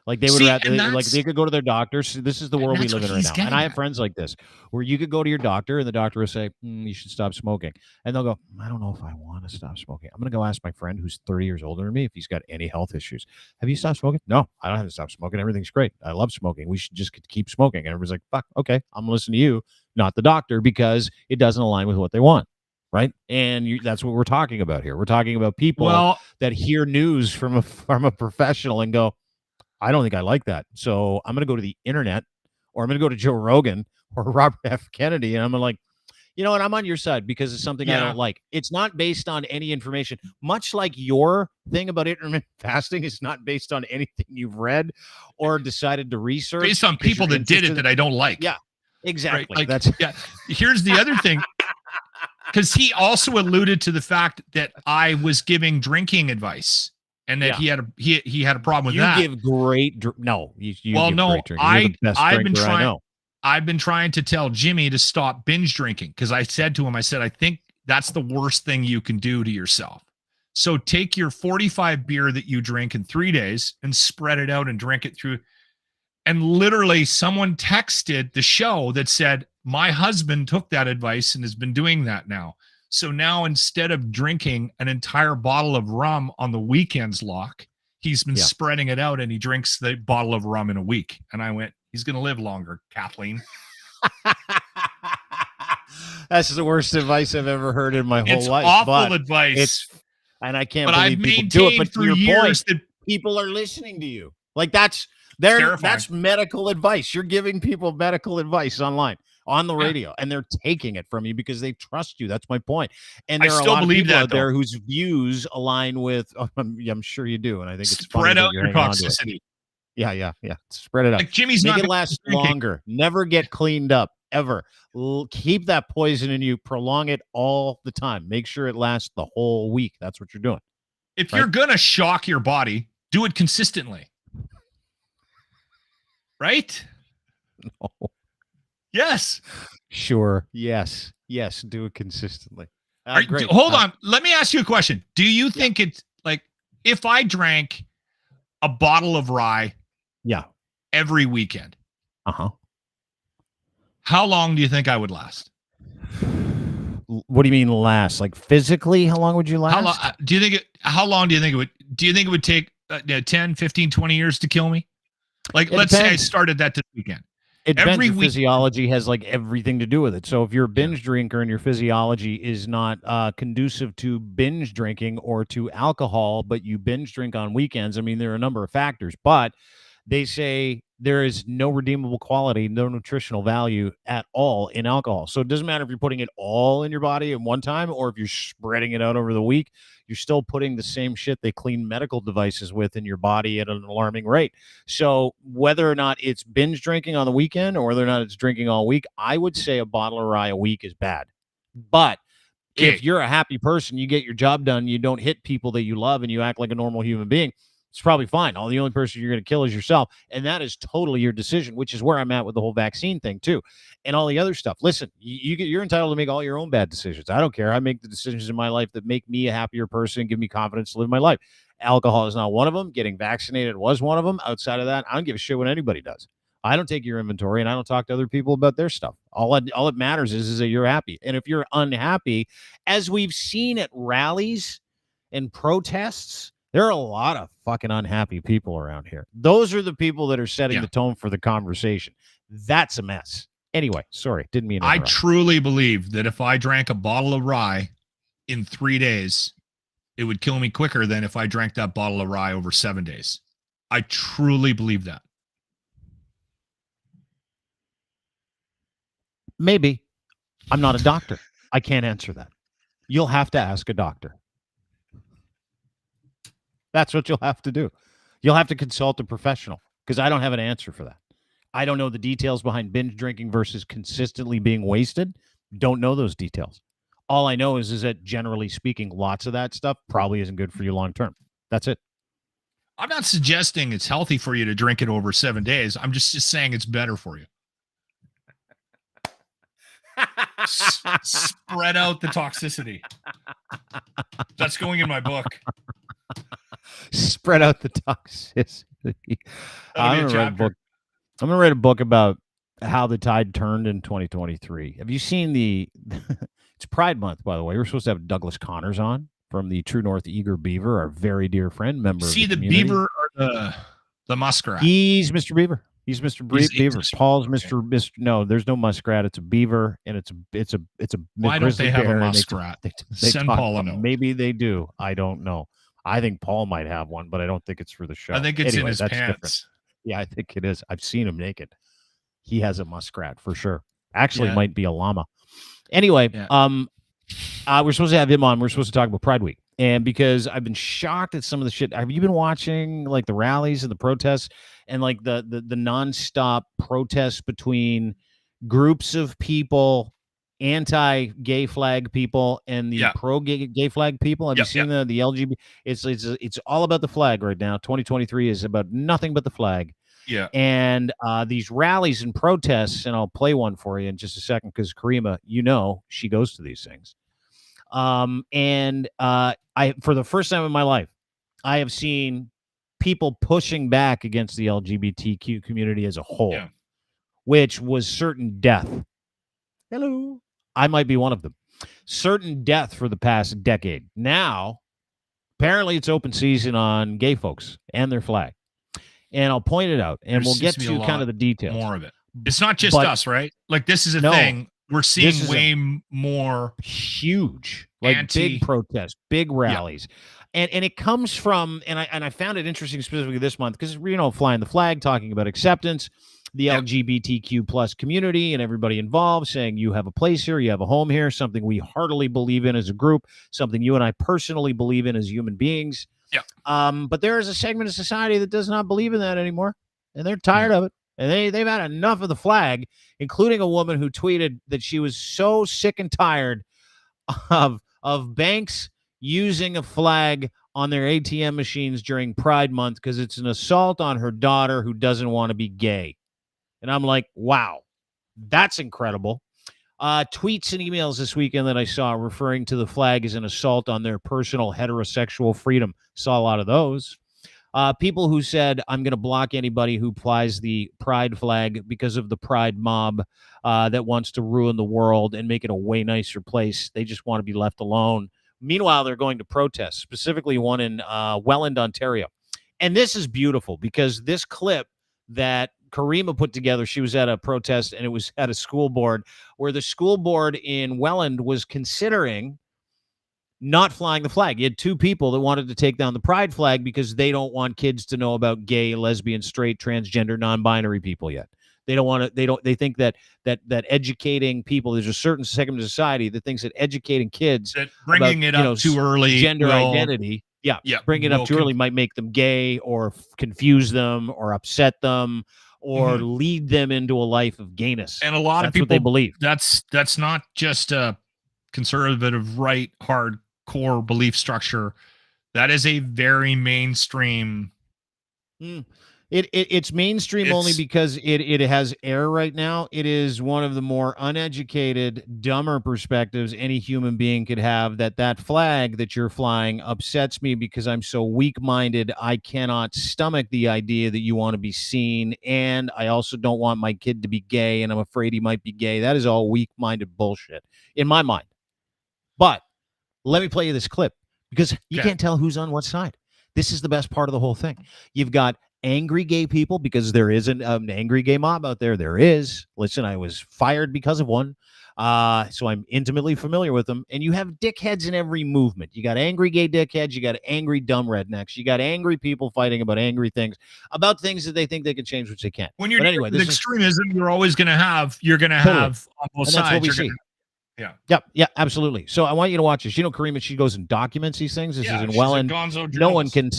Like they would rather, like they could go to their doctor. So this is the world we live in right now. And I have friends like this where you could go to your doctor and the doctor will say, you should stop smoking. And they'll go, I don't know if I want to stop smoking. I'm going to go ask my friend who's 30 years older than me if he's got any health issues. Have you stopped smoking? No, I don't have to stop smoking. Everything's great. I love smoking. We should just keep smoking. And everybody's like, fuck, okay, I'm going to listen to you, not the doctor, because it doesn't align with what they want. Right. And that's what we're talking about here. We're talking about people that hear news from a professional and go, I don't think I like that. So I'm going to go to the internet, or I'm going to go to Joe Rogan or Robert F. Kennedy. And I'm like, you know what? I'm on your side because it's something I don't like. It's not based on any information, much like your thing about intermittent fasting is not based on anything you've read or decided to research. Based on people that did it that I don't like. Yeah, exactly. Right? Like, here's the other thing. Because he also alluded to the fact that I was giving drinking advice. And that he had a problem with that. You give great no. I've been trying to tell Jimmy to stop binge drinking because I said to him, I think that's the worst thing you can do to yourself. So take your 45 beer that you drink in 3 days and spread it out and drink it through. And literally someone texted the show that said, my husband took that advice and has been doing that now. So now instead of drinking an entire bottle of rum on the weekends, Locke, he's been spreading it out and he drinks the bottle of rum in a week. And I went, he's going to live longer, Kathleen. That's the worst advice I've ever heard in my whole life. It's awful advice. And I can't believe people do it. But to your point, people are listening to you. Like that's medical advice. You're giving people medical advice online. On the radio, and they're taking it from you because they trust you. That's my point. And there are a lot of people out there whose views align with. I'm sure you do, and I think it's spread out your toxicity. Yeah. Spread it out. Like Jimmy's make it last longer. Never get cleaned up ever. Keep that poison in you. Prolong it all the time. Make sure it lasts the whole week. That's what you're doing. If you're gonna shock your body, do it consistently. Right? No. Yes. Sure. Yes. Do it consistently. Hold on. Let me ask you a question. Do you think it's like if I drank a bottle of rye every weekend? How long do you think I would last? What do you mean last? Like physically, how long would you last? How long do you think it would take 10, 15, 20 years to kill me? Like, let's say I started that this weekend. Every physiology has like everything to do with it. So if you're a binge drinker and your physiology is not conducive to binge drinking or to alcohol, but you binge drink on weekends, I mean, there are a number of factors, but they say there is no redeemable quality, no nutritional value at all in alcohol. So it doesn't matter if you're putting it all in your body at one time or if you're spreading it out over the week, you're still putting the same shit they clean medical devices with in your body at an alarming rate. So whether or not it's binge drinking on the weekend or whether or not it's drinking all week, I would say a bottle of rye a week is bad. But if you're a happy person, you get your job done, you don't hit people that you love, and you act like a normal human being, it's probably fine. The only person you're going to kill is yourself. And that is totally your decision, which is where I'm at with the whole vaccine thing too. And all the other stuff. Listen, you're entitled to make all your own bad decisions. I don't care. I make the decisions in my life that make me a happier person, give me confidence to live my life. Alcohol is not one of them. Getting vaccinated was one of them. Outside of that, I don't give a shit what anybody does. I don't take your inventory and I don't talk to other people about their stuff. All it matters is that you're happy. And if you're unhappy, as we've seen at rallies and protests, there are a lot of fucking unhappy people around here. Those are the people that are setting the tone for the conversation. That's a mess. Anyway, sorry, didn't mean to interrupt. I truly believe that if I drank a bottle of rye in 3 days, it would kill me quicker than if I drank that bottle of rye over 7 days. I truly believe that. Maybe. I'm not a doctor. I can't answer that. You'll have to ask a doctor. That's what you'll have to do. You'll have to consult a professional because I don't have an answer for that. I don't know the details behind binge drinking versus consistently being wasted. Don't know those details. All I know is that generally speaking, lots of that stuff probably isn't good for you long term. That's it. I'm not suggesting it's healthy for you to drink it over 7 days. I'm just saying it's better for you. Spread out the toxicity. That's going in my book. Spread out the toxicity. I'm gonna write a book about how the tide turned in 2023. Have you seen the? It's Pride Month, by the way. We're supposed to have Douglas Connors on from the True North Eager Beaver, our very dear friend, member. See of the beaver or the muskrat? He's Mr. Beaver. He's Mr. Beaver. Paul's Mr. No, there's no muskrat. It's a beaver, and it's a Why don't they have a muskrat? They Send Paul a note. Maybe they do. I don't know. I think Paul might have one, but I don't think it's for the show. I think it's in his pants. Different. Yeah, I think it is. I've seen him naked. He has a muskrat for sure. Actually, might be a llama. Anyway, we're supposed to have him on. We're supposed to talk about Pride Week. And because I've been shocked at some of the shit. Have you been watching like the rallies and the protests and like the nonstop protests between groups of people, anti-gay flag people and the pro-gay flag people? Have you seen the LGBT? It's all about the flag right now. 2023 is about nothing but the flag. Yeah. And these rallies and protests, and I'll play one for you in just a second because Karima, she goes to these things. I, for the first time in my life, I have seen people pushing back against the LGBTQ community as a whole, which was certain death. Hello. I might be one of them. Certain death for the past decade. Now, apparently it's open season on gay folks and their flag. And I'll point it out, and we'll get to kind of the details. More of it. It's not just us, right? Like, this is a thing. We're seeing way more huge, like big protests, big rallies. And it comes from, and I found it interesting specifically this month because, flying the flag, talking about acceptance, the LGBTQ plus community and everybody involved saying you have a place here, you have a home here, something we heartily believe in as a group, something you and I personally believe in as human beings. Yeah. But there is a segment of society that does not believe in that anymore, and they're tired of it. And they've had enough of the flag, including a woman who tweeted that she was so sick and tired of banks using a flag on their ATM machines during Pride Month because it's an assault on her daughter who doesn't want to be gay. And I'm like, wow, that's incredible. Tweets and emails this weekend that I saw referring to the flag as an assault on their personal heterosexual freedom. Saw a lot of those. People who said, I'm going to block anybody who flies the pride flag because of the pride mob that wants to ruin the world and make it a way nicer place. They just want to be left alone. Meanwhile, they're going to protest, specifically one in Welland, Ontario. And this is beautiful because this clip that Karima put together, she was at a protest and it was at a school board where the school board in Welland was considering not flying the flag. You had two people that wanted to take down the pride flag because they don't want kids to know about gay, lesbian, straight, transgender, non-binary people yet. They don't want to, they think that educating people, there's a certain segment of society that thinks that educating kids, that bringing it up too early, gender identity, bringing it up too early might make them gay or confuse them or upset them or lead them into a life of gayness. And a lot of people, what they believe. That's not just a conservative, right, hardcore belief structure. That is a very mainstream. It's mainstream only because it has air right now. It is one of the more uneducated, dumber perspectives any human being could have, that flag that you're flying upsets me because I'm so weak-minded. I cannot stomach the idea that you want to be seen, and I also don't want my kid to be gay, and I'm afraid he might be gay. That is all weak-minded bullshit in my mind. But let me play you this clip because you can't tell who's on what side. This is the best part of the whole thing. You've got angry gay people because there is an angry gay mob out there. There is. Listen, I was fired because of one. So I'm intimately familiar with them. And you have dickheads in every movement. You got angry gay dickheads. You got angry dumb rednecks. You got angry people fighting about angry things, about things that they think they can change, which they can't. When you're anyway, this extremism, you're always going to have, have on both sides. That's what we see. Yeah, absolutely. So I want you to watch this. Karima, she goes and documents these things. This is in Welland. No one can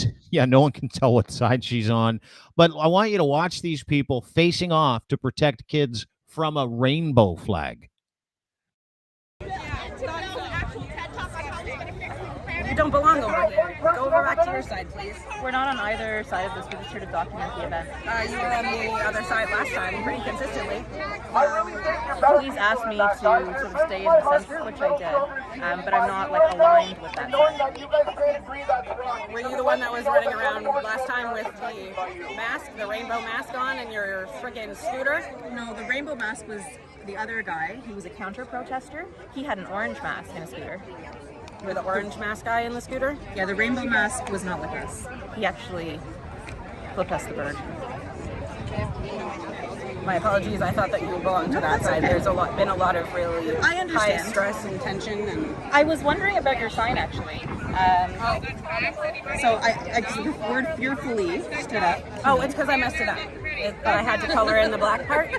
tell what side she's on. But I want you to watch these people facing off to protect kids from a rainbow flag. You don't belong over here. Go over back to your side, please. We're not on either side of this. We're just here to document the event. You were on the other side last time, pretty consistently. I really think you're police asked me to sort of stay in the center, which I did, but I'm not like aligned with that. Were you the one that was running around last time with the mask, the rainbow mask on, and your freaking scooter? No, the rainbow mask was the other guy. He was a counter protester. He had an orange mask and a scooter. You were the orange mask guy in the scooter? Yeah, the rainbow mask was not with us. He actually flipped us the bird. My apologies. I thought that you belonged to that side. There's been a lot of really high stress and tension. And I was wondering about your sign actually. So I the word fearfully stood up. Oh, it's because I messed it up. But I had to color in the black part.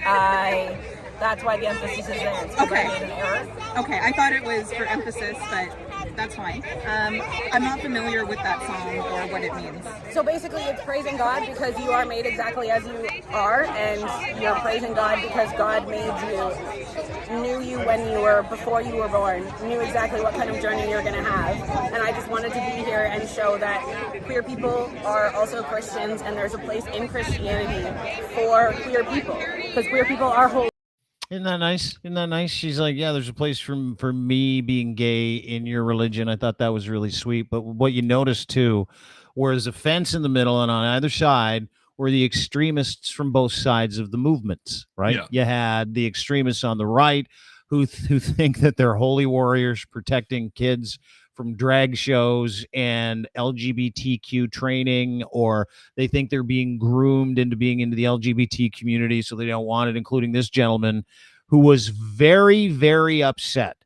That's why the emphasis is there. It's 'cause I made an error. Okay, I thought it was for emphasis, but that's fine. I'm not familiar with that song or what it means. So basically it's praising God because you are made exactly as you are, and you're praising God because God made you, knew you before you were born, knew exactly what kind of journey you're going to have. And I just wanted to be here and show that queer people are also Christians, and there's a place in Christianity for queer people, because queer people are whole. Isn't that nice? Isn't that nice? She's like, yeah, there's a place for me being gay in your religion. I thought that was really sweet. But what you notice too, whereas a fence in the middle and on either side were the extremists from both sides of the movements, right? Yeah. You had the extremists on the right who think that they're holy warriors protecting kids from drag shows and LGBTQ training, or they think they're being groomed into being into the LGBT community, so they don't want it, including this gentleman who was very, very upset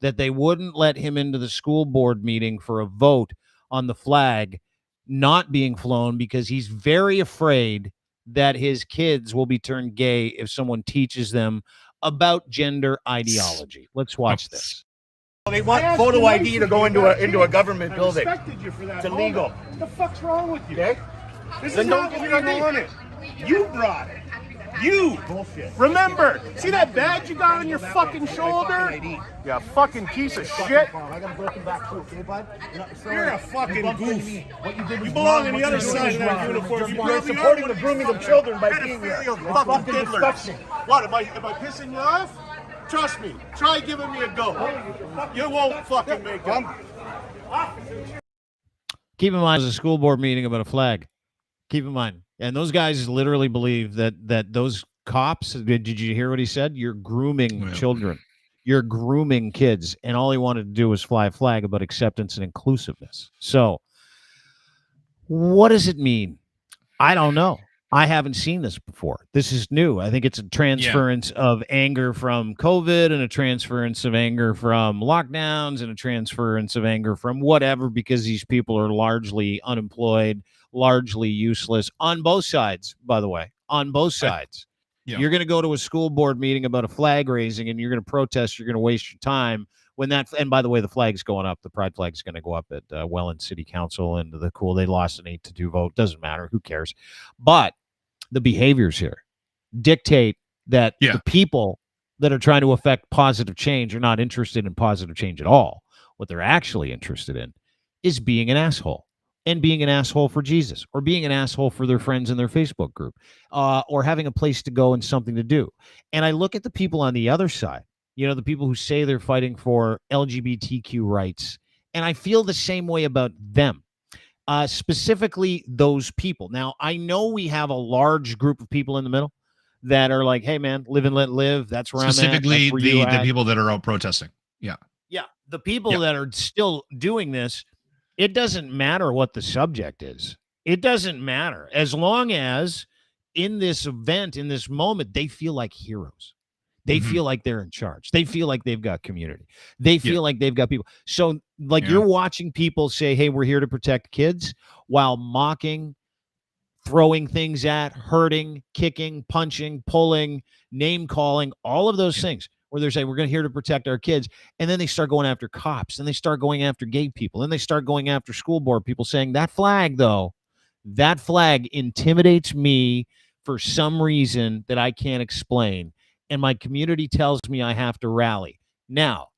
that they wouldn't let him into the school board meeting for a vote on the flag not being flown because he's very afraid that his kids will be turned gay if someone teaches them about gender ideology. Let's watch this. They want photo ID to go into a government building. You for that. It's illegal. What the fuck's wrong with you? Okay? This Then is don't not give what me you your wanted. You brought it. You. Bullshit. Remember, see that badge you got on your fucking shoulder? Yeah, fucking piece of shit. I got a broken back too, okay, bud? You're a fucking goof. What you did was You belong on wrong. the other side of that uniform. You You're probably supporting are the one grooming of of these children by fucking being here. pedophilia It's fucking diddlers. disgusting. What, am I pissing you off? Trust me, try giving me a go. You won't fucking make it. Keep in mind, there's a school board meeting about a flag. Keep in mind. And those guys literally believe that those cops, did you hear what he said? You're grooming children. You're grooming kids. And all he wanted to do was fly a flag about acceptance and inclusiveness. So what does it mean? I don't know. I haven't seen this before. This is new. I think it's a transference of anger from COVID and a transference of anger from lockdowns and a transference of anger from whatever, because these people are largely unemployed, largely useless on both sides, by the way, on both sides. You're going to go to a school board meeting about a flag raising and you're going to protest. You're going to waste your time when that, and by the way, the flag's going up. The pride flag's going to go up at Welland City Council, and they lost an 8-2 vote. Doesn't matter. Who cares? But the behaviors here dictate that the people that are trying to affect positive change are not interested in positive change at all. What they're actually interested in is being an asshole, and being an asshole for Jesus, or being an asshole for their friends in their Facebook group, or having a place to go and something to do. And I look at the people on the other side, the people who say they're fighting for LGBTQ rights, and I feel the same way about them. Specifically those people. Now, I know we have a large group of people in the middle that are like, hey, man, live and let live. That's where specifically I'm at. the people that are out protesting. Yeah. The people that are still doing this, it doesn't matter what the subject is. It doesn't matter. As long as in this event, in this moment, they feel like heroes. They feel like they're in charge. They feel like they've got community. They feel like they've got people. So you're watching people say, hey, we're here to protect kids, while mocking, throwing things at, hurting, kicking, punching, pulling, name calling, all of those things where they're saying we're here to protect our kids. And then they start going after cops, and they start going after gay people, and they start going after school board people, saying that flag intimidates me for some reason that I can't explain. And my community tells me I have to rally. Now,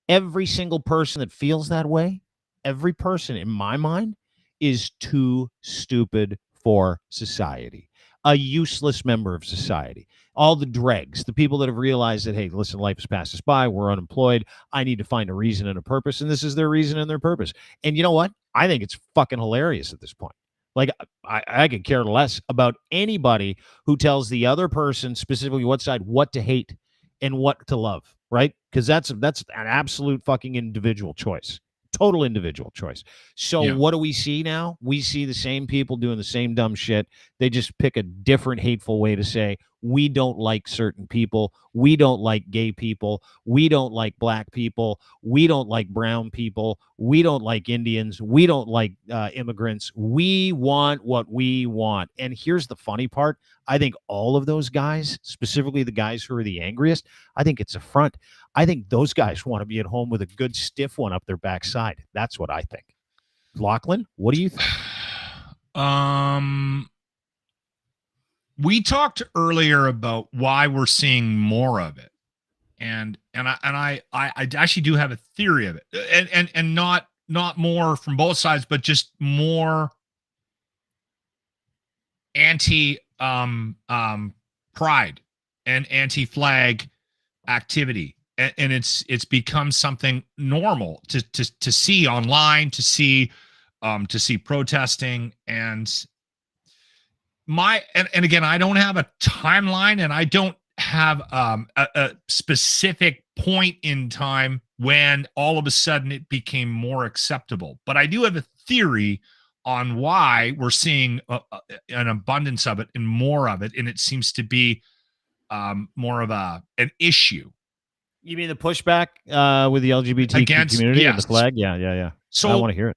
every single person that feels that way, every person in my mind is too stupid for society, a useless member of society. all the dregs, the people that have realized that, hey, listen, life has passed us by. We're unemployed. I need to find a reason and a purpose. And this is their reason and their purpose. And you know what? I think it's fucking hilarious at this point. Like, I could care less about anybody who tells the other person, specifically what side, what to hate and what to love, right? Because that's an absolute fucking individual choice. Total individual choice. So what do we see now? We see the same people doing the same dumb shit. They just pick a different hateful way to say, we don't like certain people. We don't like gay people. We don't like black people. We don't like brown people. We don't like Indians. We don't like immigrants. We want what we want. And here's the funny part. I think all of those guys, specifically the guys who are the angriest, I think it's a front. I think those guys want to be at home with a good stiff one up their backside. That's what I think. Lochlin, what do you think? We talked earlier about why we're seeing more of it, and I actually do have a theory of it, and not more from both sides, but just more anti pride and anti-flag activity, and it's become something normal to see online, to see protesting. And again, I don't have a timeline, and I don't have a specific point in time when all of a sudden it became more acceptable, but I do have a theory on why we're seeing an abundance of it and more of it, and it seems to be more of an issue. You mean the pushback with the LGBTQ community and the flag? Yeah. So I want to hear it.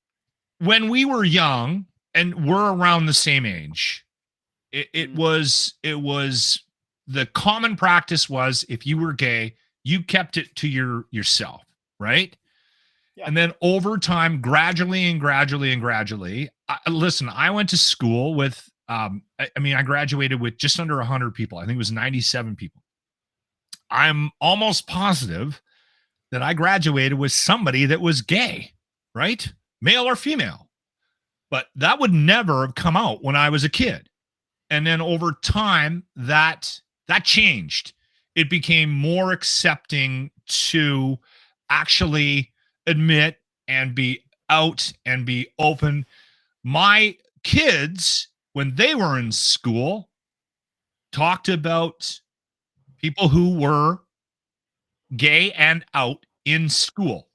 When we were young, and we're around the same age, it was the common practice was, if you were gay, you kept it to yourself, right? Yeah. And then over time, gradually, listen, I went to school with, I graduated with just under 100 people. I think it was 97 people. I'm almost positive that I graduated with somebody that was gay, right? Male or female. But that would never have come out when I was a kid. And then over time, that changed. It became more accepting to actually admit and be out and be open. My kids, when they were in school, talked about people who were gay and out in school.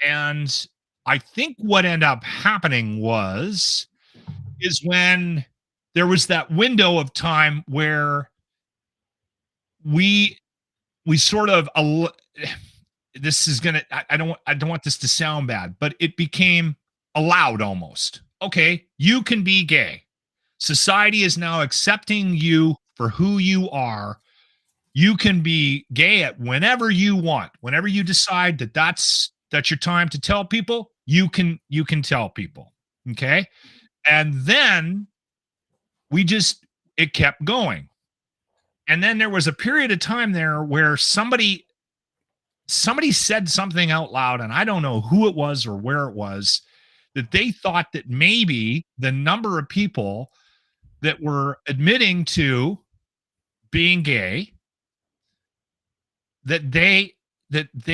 And I think what ended up happening is when there was that window of time where we sort of, this is gonna, I don't want this to sound bad, but it became allowed almost. Okay, you can be gay. Society is now accepting you for who you are. You can be gay at whenever you want. Whenever you decide that that's your time to tell people, you can tell people. Okay? And then it kept going. And then there was a period of time there where somebody said something out loud, and I don't know who it was or where it was, that they thought that maybe the number of people that were admitting to being gay, that they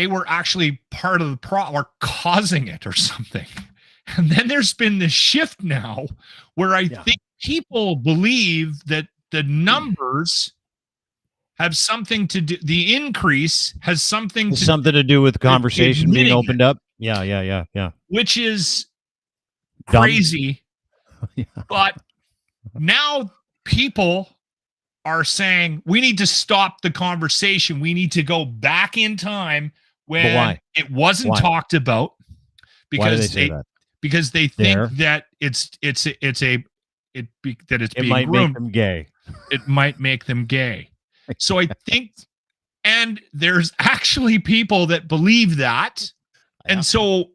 were actually part of the problem or causing it or something. And then there's been this shift now where I think people believe that the numbers have something to do, the increase has something to do with conversation being opened up. Yeah. Which is crazy. But now people are saying we need to stop the conversation. We need to go back in time when it wasn't talked about, because because they think that it's being might groomed. Make them gay. It might make them gay. So I think, and there's actually people that believe that. And so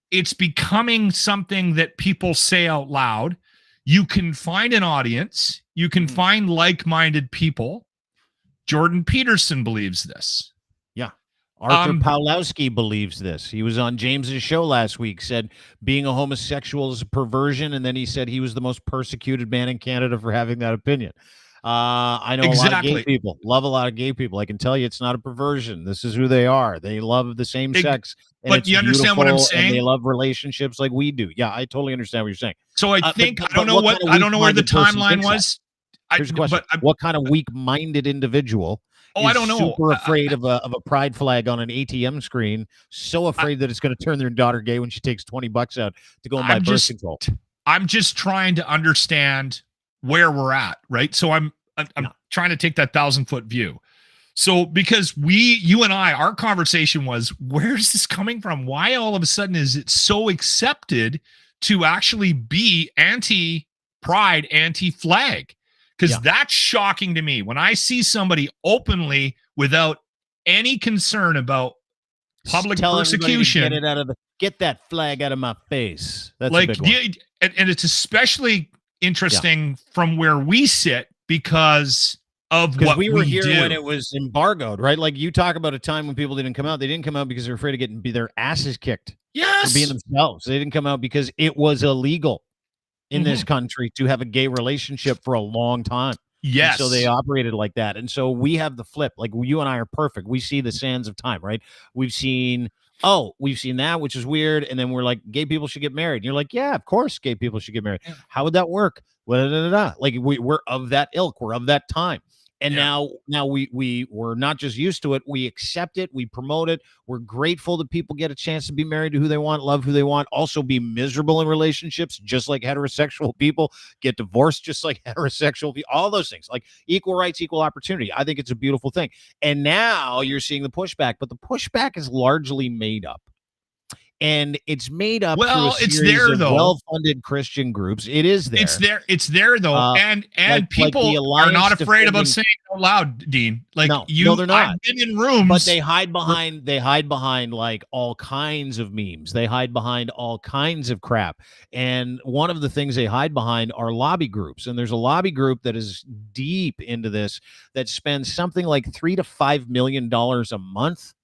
it's becoming something that people say out loud. You can find an audience. You can find like-minded people. Jordan Peterson believes this. Yeah. Arthur Pawlowski believes this. He was on James's show last week, said being a homosexual is a perversion, and then he said he was the most persecuted man in Canada for having that opinion. I know a lot of gay people, love a lot of gay people. I can tell you it's not a perversion. This is who they are. They love the same sex. And but you understand what I'm saying? And they love relationships like we do. Yeah, I totally understand what you're saying. So I think, I don't know where the timeline was. Here's a question. What kind of weak-minded individual I don't know. Super afraid of a pride flag on an ATM screen, so afraid that it's going to turn their daughter gay when she takes $20 out to go and buy birth control. I'm just trying to understand where we're at, right? So I'm trying to take that 1,000-foot view. So because you and I, our conversation was, where's this coming from? Why all of a sudden is it so accepted to actually be anti-pride, anti-flag? Because that's shocking to me. When I see somebody openly, without any concern about public persecution, get that flag out of my face. That's like, a big one. And it's especially interesting from where we sit because of what we were here do. When it was embargoed, right? Like you talk about a time when people didn't come out. They didn't come out because they're afraid of getting their asses kicked. Yes, for being themselves. They didn't come out because it was illegal in this country to have a gay relationship for a long time. Yes. And so they operated like that. And so we have the flip. Like you and I are perfect. We see the sands of time, right? We've seen that, which is weird. And then we're like, gay people should get married. And you're like, yeah, of course gay people should get married. Yeah. How would that work? Like we're of that ilk. We're of that time. And now we're not just used to it. We accept it. We promote it. We're grateful that people get a chance to be married to who they want, love who they want, also be miserable in relationships, just like heterosexual people, get divorced just like heterosexual people, all those things, like equal rights, equal opportunity. I think it's a beautiful thing. And now you're seeing the pushback, but the pushback is largely made up. And it's made up. Well, it's there though. Well-funded Christian groups. It is there. It's there though. And people are not afraid about saying it out loud, Dean. Like no, they're not. I've been in rooms, but they hide behind like all kinds of memes. They hide behind all kinds of crap. And one of the things they hide behind are lobby groups. And there's a lobby group that is deep into this that spends something like $3 to $5 million a month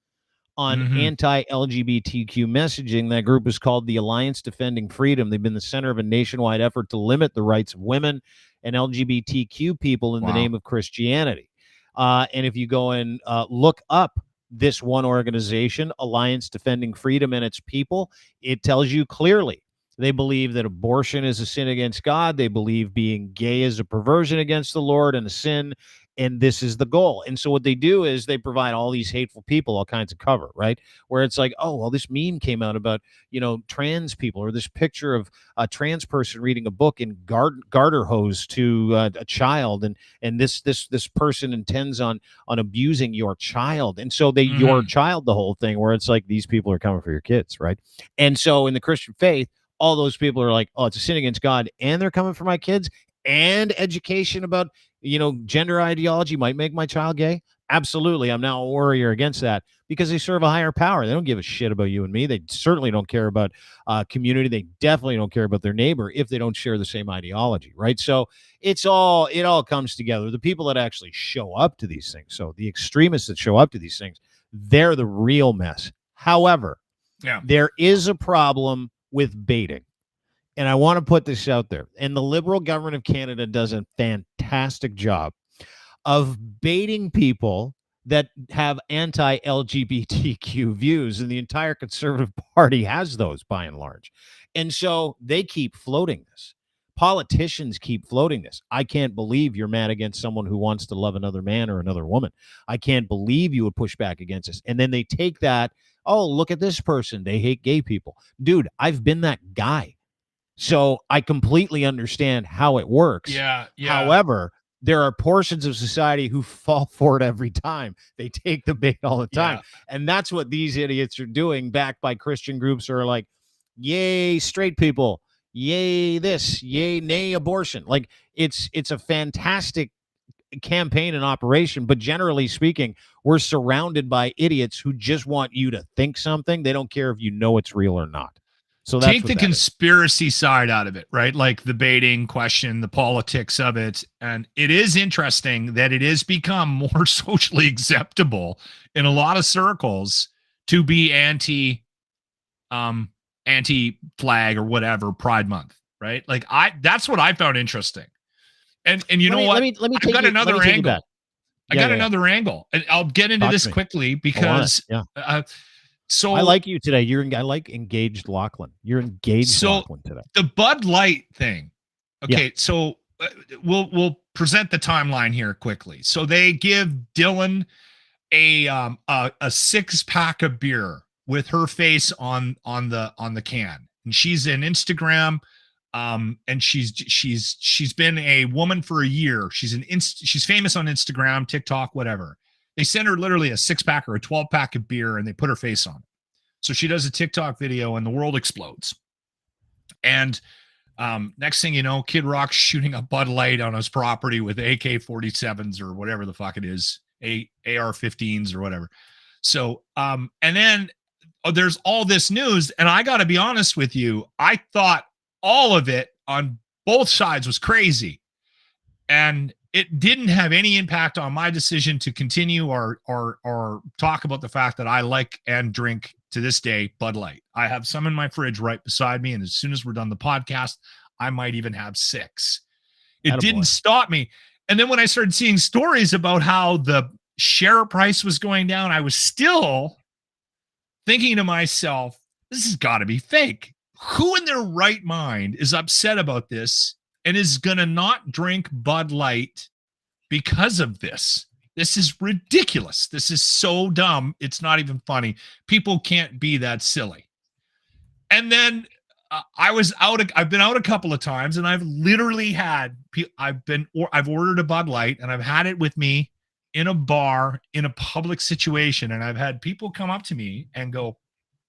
on anti-LGBTQ messaging. That group is called the Alliance Defending Freedom. They've been the center of a nationwide effort to limit the rights of women and LGBTQ people in the name of Christianity. And if you go and look up this one organization, Alliance Defending Freedom and its people, it tells you clearly they believe that abortion is a sin against God. They believe being gay is a perversion against the Lord and a sin. And this is the goal. And so what they do is they provide all these hateful people all kinds of cover, right? Where it's like, oh, well, this meme came out about, trans people, or this picture of a trans person reading a book in garter hose to a child. And this person intends on abusing your child. And so your child, the whole thing, where it's like, these people are coming for your kids, right? And so in the Christian faith, all those people are like, oh, it's a sin against God, and they're coming for my kids, and education about gender ideology might make my child gay. Absolutely. I'm now a warrior against that because they serve a higher power. They don't give a shit about you and me. They certainly don't care about community. They definitely don't care about their neighbor if they don't share the same ideology, right? So it all comes together. The people that actually show up to these things, so the extremists that show up to these things, they're the real mess. However, there is a problem with baiting. And I want to put this out there. And the Liberal government of Canada does a fantastic job of baiting people that have anti-LGBTQ views. And the entire Conservative Party has those by and large. And so they keep floating this. Politicians keep floating this. I can't believe you're mad against someone who wants to love another man or another woman. I can't believe you would push back against us. And then they take that, oh, look at this person. They hate gay people. Dude, I've been that guy. So I completely understand how it works. Yeah. However, there are portions of society who fall for it every time. They take the bait all the time. Yeah. And that's what these idiots are doing, backed by Christian groups who are like, yay, straight people. Yay, this. Yay, nay, abortion. Like, it's a fantastic campaign and operation. But generally speaking, we're surrounded by idiots who just want you to think something. They don't care if you know it's real or not. So take the conspiracy side out of it, right? Like the baiting question, the politics of it. And it is interesting that it has become more socially acceptable in a lot of circles to be anti-flag or whatever Pride Month, right? Like that's what I found interesting. And you know what? Let me I've got another angle. I got yeah. another angle, and I'll get into this quickly because so I like you today. I like engaged Lochlin. You're engaged Lochlin today. The Bud Light thing. Okay, so we'll present the timeline here quickly. So they give Dylan a 6-pack of beer with her face on the can, and she's in Instagram. And she's been a woman for a year. She's famous on Instagram, TikTok, whatever. They send her literally a 6-pack or a 12-pack of beer, and they put her face on it. So she does a TikTok video, and the world explodes. And next thing you know, Kid Rock's shooting a Bud Light on his property with AK-47s or whatever the fuck it is, AR-15s or whatever. So, and then there's all this news, and I got to be honest with you, I thought all of it on both sides was crazy, and it didn't have any impact on my decision to continue or talk about the fact that I like and drink to this day Bud Light. I have some in my fridge right beside me, and as soon as we're done the podcast, I might even have 6. It didn't stop me. And then when I started seeing stories about how the share price was going down, I was still thinking to myself, this has got to be fake. Who in their right mind is upset about this and is going to not drink Bud Light because of this? This is ridiculous. This is so dumb. It's not even funny. People can't be that silly. And then I've been out a couple of times, and I've literally I've ordered a Bud Light, and I've had it with me in a bar in a public situation. And I've had people come up to me and go,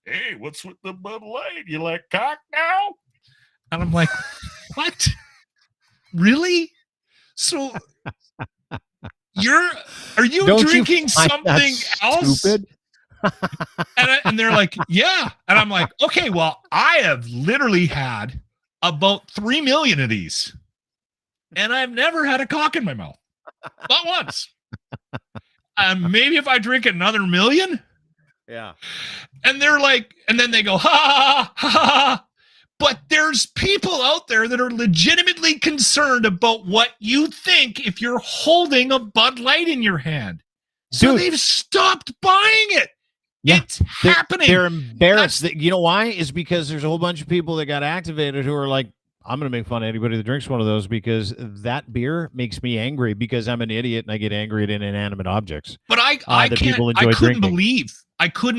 "Hey, what's with the Bud Light? You like cock now?" And I'm like, what? Really? So are you drinking something else? Stupid? and they're like, yeah. And I'm like, okay, well, I have literally had about 3 million of these, and I've never had a cock in my mouth. Not once. Maybe if I drink another million. Yeah. And they're like, and then they go, ha, ha, ha, ha. But there's people out there that are legitimately concerned about what you think if you're holding a Bud Light in your hand. So they've stopped buying it. Yeah, it's happening. They're embarrassed. You know why? Is because there's a whole bunch of people that got activated who are like, I'm going to make fun of anybody that drinks one of those because that beer makes me angry because I'm an idiot and I get angry at inanimate objects. But I couldn't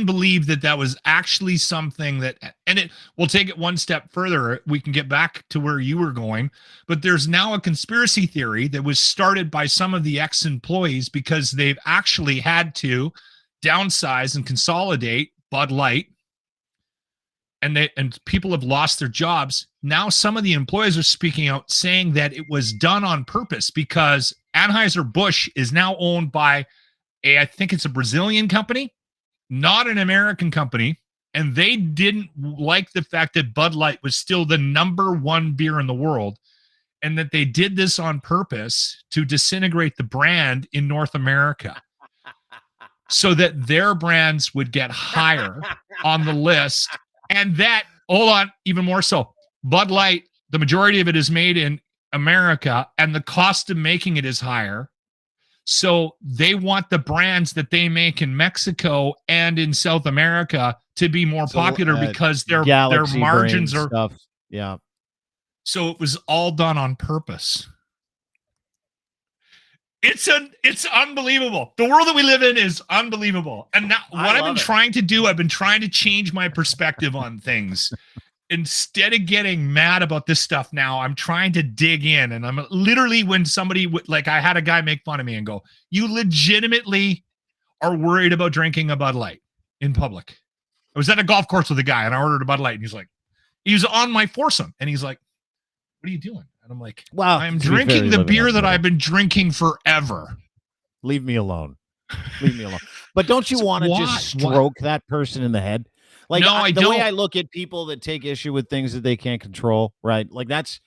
believe that was actually something that, and we'll take it one step further. We can get back to where you were going, but there's now a conspiracy theory that was started by some of the ex-employees because they've actually had to downsize and consolidate Bud Light. And people have lost their jobs. Now some of the employees are speaking out saying that it was done on purpose because Anheuser-Busch is now owned by I think it's a Brazilian company, not an American company. And they didn't like the fact that Bud Light was still the #1 beer in the world, and that they did this on purpose to disintegrate the brand in North America so that their brands would get higher on the list. And that, hold on, even more so, Bud Light, the majority of it is made in America, and the cost of making it is higher. So they want the brands that they make in Mexico and in South America to be more popular because their margins are stuff. Yeah. So it was all done on purpose. It's unbelievable. The world that we live in is unbelievable. And now what I've been trying to do, I've been trying to change my perspective on things. Instead of getting mad about this stuff now, I'm trying to dig in. And I'm literally, when somebody, like I had a guy make fun of me and go, you legitimately are worried about drinking a Bud Light in public. I was at a golf course with a guy and I ordered a Bud Light, and he was on my foursome, and he's like, what are you doing? And I'm like, wow, I'm drinking the beer that I've been drinking forever. Leave me alone. Leave me alone. But don't you want to just stroke that person in the head? Like, no, I don't. The way I look at people that take issue with things that they can't control, right? Like that's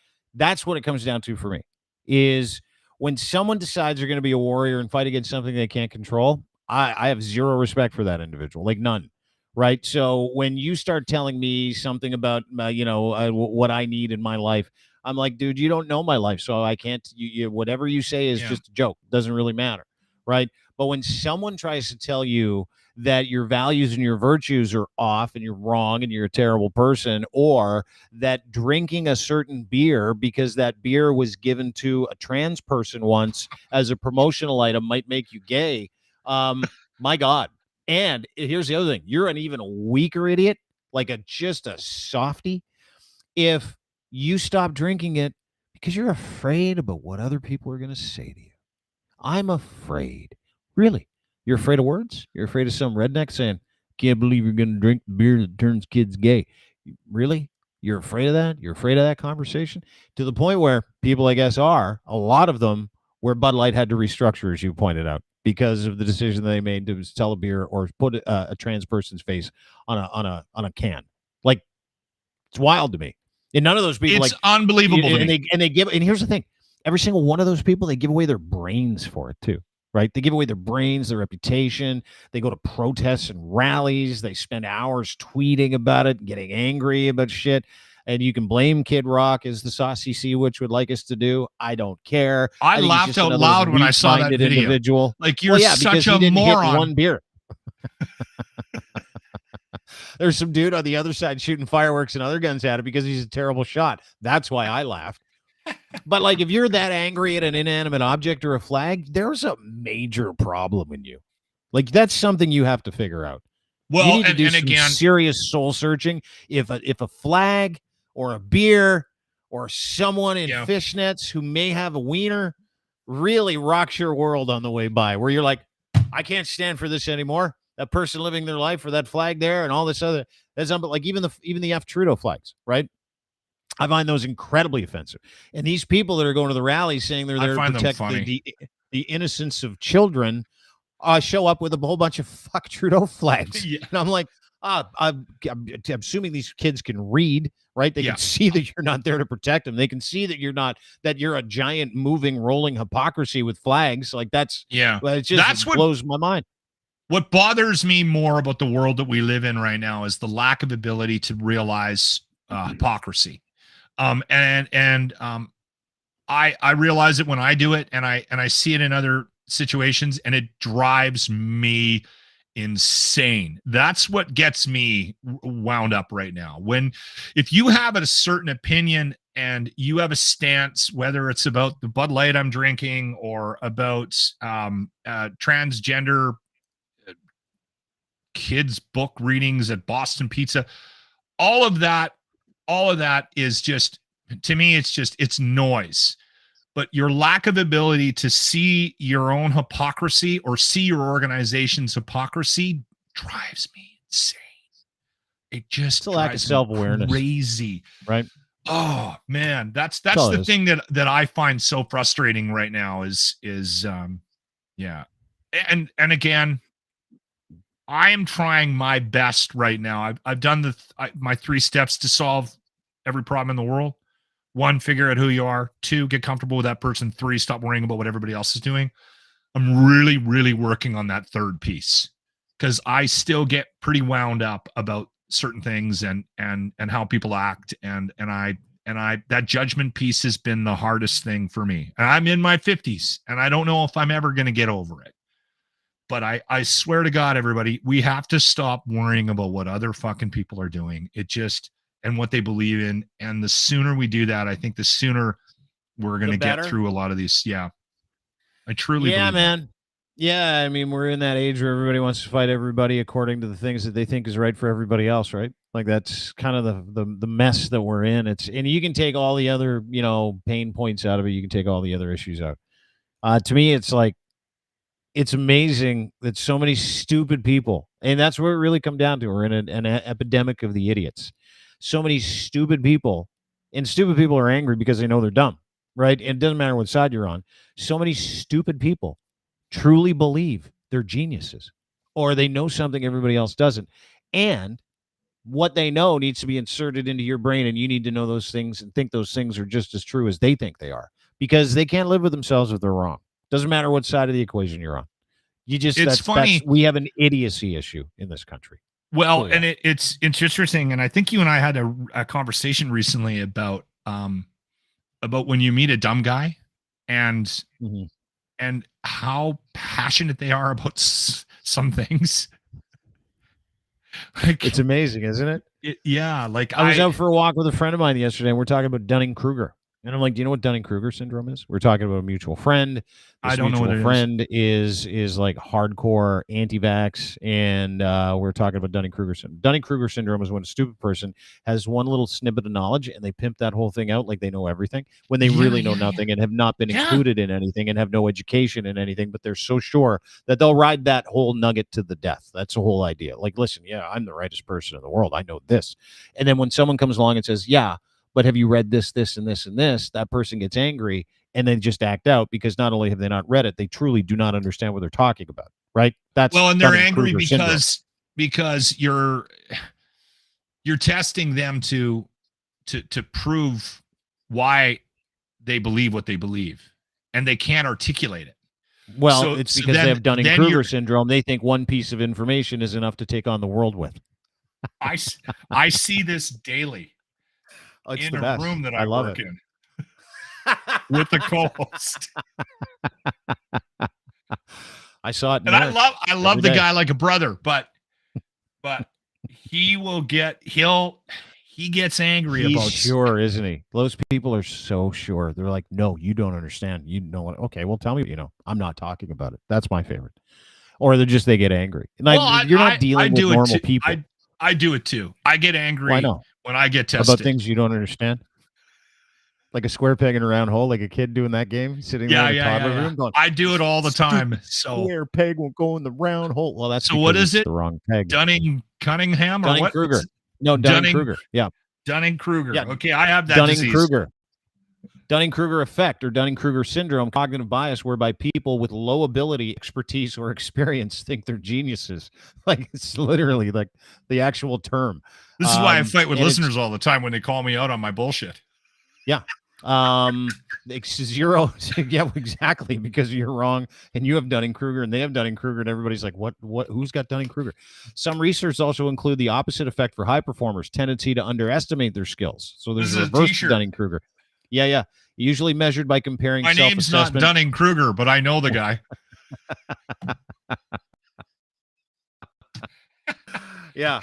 what it comes down to for me, is when someone decides they're going to be a warrior and fight against something they can't control, I have zero respect for that individual, like none. Right. So when you start telling me something about, what I need in my life, I'm like, dude, you don't know my life, so I can't. Whatever you say is just a joke. Doesn't really matter, right? But when someone tries to tell you that your values and your virtues are off and you're wrong and you're a terrible person, or that drinking a certain beer because that beer was given to a trans person once as a promotional item might make you gay, my God. And here's the other thing. You're an even weaker idiot, like just a softy, if you stop drinking it because you're afraid about what other people are going to say to you. I'm afraid. Really? You're afraid of words? You're afraid of some redneck saying, can't believe you're going to drink beer that turns kids gay. Really? You're afraid of that? You're afraid of that conversation? To the point where people, I guess, a lot of them, where Bud Light had to restructure, as you pointed out, because of the decision they made to sell a beer or put a trans person's face on a can. Like, it's wild to me. And none of those people, it's unbelievable to me. And here's the thing. Every single one of those people, they give away their brains for it too. Right? They give away their brains, their reputation. They go to protests and rallies. They spend hours tweeting about it, getting angry about shit. And you can blame Kid Rock as the saucy sea witch would like us to do. I don't care. I laughed out loud when I saw that video. Individual. Like, you're such a moron. Hit one beer. There's some dude on the other side shooting fireworks and other guns at it because he's a terrible shot. That's why I laughed. But like, if you're that angry at an inanimate object or a flag, there's a major problem in you. Like, that's something you have to figure out. Well, you need to do some serious soul searching. If a flag or a beer or someone in fishnets who may have a wiener really rocks your world on the way by, where you're like, I can't stand for this anymore. That person living their life for that flag there and all this other, but like even the F Trudeau flags, right? I find those incredibly offensive. And these people that are going to the rallies saying they're there to protect the innocence of children show up with a whole bunch of fuck Trudeau flags. Yeah. And I'm like, I'm assuming these kids can read, right? They can see that you're not there to protect them. They can see that you're a giant moving, rolling hypocrisy with flags. Like that's what blows my mind. What bothers me more about the world that we live in right now is the lack of ability to realize hypocrisy. I realize it when I do it, and I see it in other situations, and it drives me insane. That's what gets me wound up right now. If you have a certain opinion and you have a stance, whether it's about the Bud Light I'm drinking or about transgender kids' book readings at Boston Pizza, all of that is just, to me, it's noise. But your lack of ability to see your own hypocrisy or see your organization's hypocrisy drives me insane. It just it's a lack of self-awareness. Crazy. Right? Oh man, that's the thing that I find so frustrating right now is yeah. And again, I am trying my best right now. I've done my 3 steps to solve every problem in the world. 1, figure out who you are. 2, get comfortable with that person. 3, stop worrying about what everybody else is doing. I'm really, really working on that 3rd piece because I still get pretty wound up about certain things and how people act. And that judgment piece has been the hardest thing for me. And I'm in my 50s and I don't know if I'm ever going to get over it. But I swear to God, everybody, we have to stop worrying about what other fucking people are doing. And what they believe in. And the sooner we do that, I think the sooner we're going to get through a lot of these. Yeah. I truly believe man. That. Yeah. I mean, we're in that age where everybody wants to fight everybody according to the things that they think is right for everybody else. Right. Like that's kind of the mess that we're in. And you can take all the other, pain points out of it. You can take all the other issues out. To me, it's like, it's amazing that so many stupid people, and that's where it really come down to. We're in an epidemic of the idiots. So many stupid people, and stupid people are angry because they know they're dumb, right? And it doesn't matter what side you're on. So many stupid people truly believe they're geniuses, or they know something everybody else doesn't. And what they know needs to be inserted into your brain, and you need to know those things and think those things are just as true as they think they are, because they can't live with themselves if they're wrong. Doesn't matter what side of the equation you're on. It's funny. We have an idiocy issue in this country. Well, and it's interesting, and I think you and I had a conversation recently about about when you meet a dumb guy and Mm-hmm. and how passionate they are about some things. Like, It's amazing, isn't it? Yeah. Like I was out for a walk with a friend of mine yesterday, and we're talking about Dunning-Kruger. And I'm like, do you know what Dunning-Kruger syndrome is? We're talking about a mutual friend. This I don't know what mutual it friend is like hardcore anti-vax, and we're talking about Dunning-Kruger syndrome. Dunning-Kruger syndrome is when a stupid person has one little snippet of knowledge, and they pimp that whole thing out like they know everything, when they really know nothing and have not been included in anything and have no education in anything, but they're so sure that they'll ride that whole nugget to the death. That's the whole idea. Like, listen, yeah, I'm the rightest person in the world. I know this. And then when someone comes along and says, yeah, but have you read this, this, and this, and this? That person gets angry and then just act out, because not only have they not read it, they truly do not understand what they're talking about. Right? That's well, and they're angry syndrome. because you're testing them to prove why they believe what they believe, and they can't articulate it. Well, it's because they have Dunning-Kruger syndrome. They think one piece of information is enough to take on the world with. I see this daily. It's in the a best. room that I love work it. in with the co-host. I saw it. And I love the guy like a brother, but he gets angry He's about sure, isn't he? Those people are so sure. They're like, no, you don't understand. You know what? Okay, well, tell me. I'm not talking about it. That's my favorite. Or they get angry. Like, you're not dealing with normal people. I do it too. I get angry when I get tested about things you don't understand. Like a square peg in a round hole, like a kid doing that game, sitting there in a toddler room going, I do it all the time. So square peg won't go in the round hole. Well, that's so what is it? The wrong peg. Cunningham or Dunning-Kruger. what? No, Dunning-Kruger. Yeah. Dunning-Kruger. Yeah. Okay, I have that Dunning-Kruger. Dunning-Kruger effect, or Dunning-Kruger syndrome, cognitive bias, whereby people with low ability, expertise, or experience think they're geniuses. Like, it's literally like the actual term. This is why I fight with listeners all the time when they call me out on my bullshit. Yeah. Zero. Yeah, exactly. Because you're wrong and you have Dunning-Kruger and they have Dunning-Kruger, and everybody's like, what, who's got Dunning-Kruger? Some research also include the opposite effect for high performers, tendency to underestimate their skills. So there's a reverse Dunning-Kruger. Yeah. Usually measured by comparing my name's not Dunning-Kruger, but I know the guy. Yeah,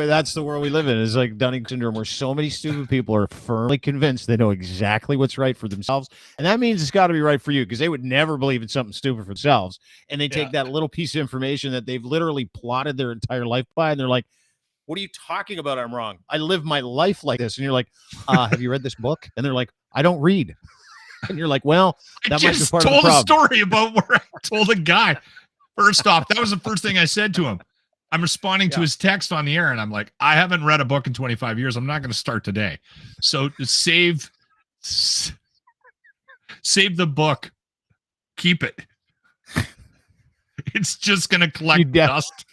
that's the world we live in. It's like Dunning syndrome, where so many stupid people are firmly convinced they know exactly what's right for themselves, and that means it's got to be right for you, because they would never believe in something stupid for themselves, and they take that little piece of information that they've literally plotted their entire life by, and they're like, what are you talking about? I'm wrong. I live my life like this. And you're like, have you read this book? And they're like, I don't read. And you're like, well, that might be part of the problem. I just told a story about where I told a guy. First off, that was the first thing I said to him. I'm responding to his text on the air, and I'm like, I haven't read a book in 25 years. I'm not going to start today. So save the book. Keep it. It's just going to collect dust.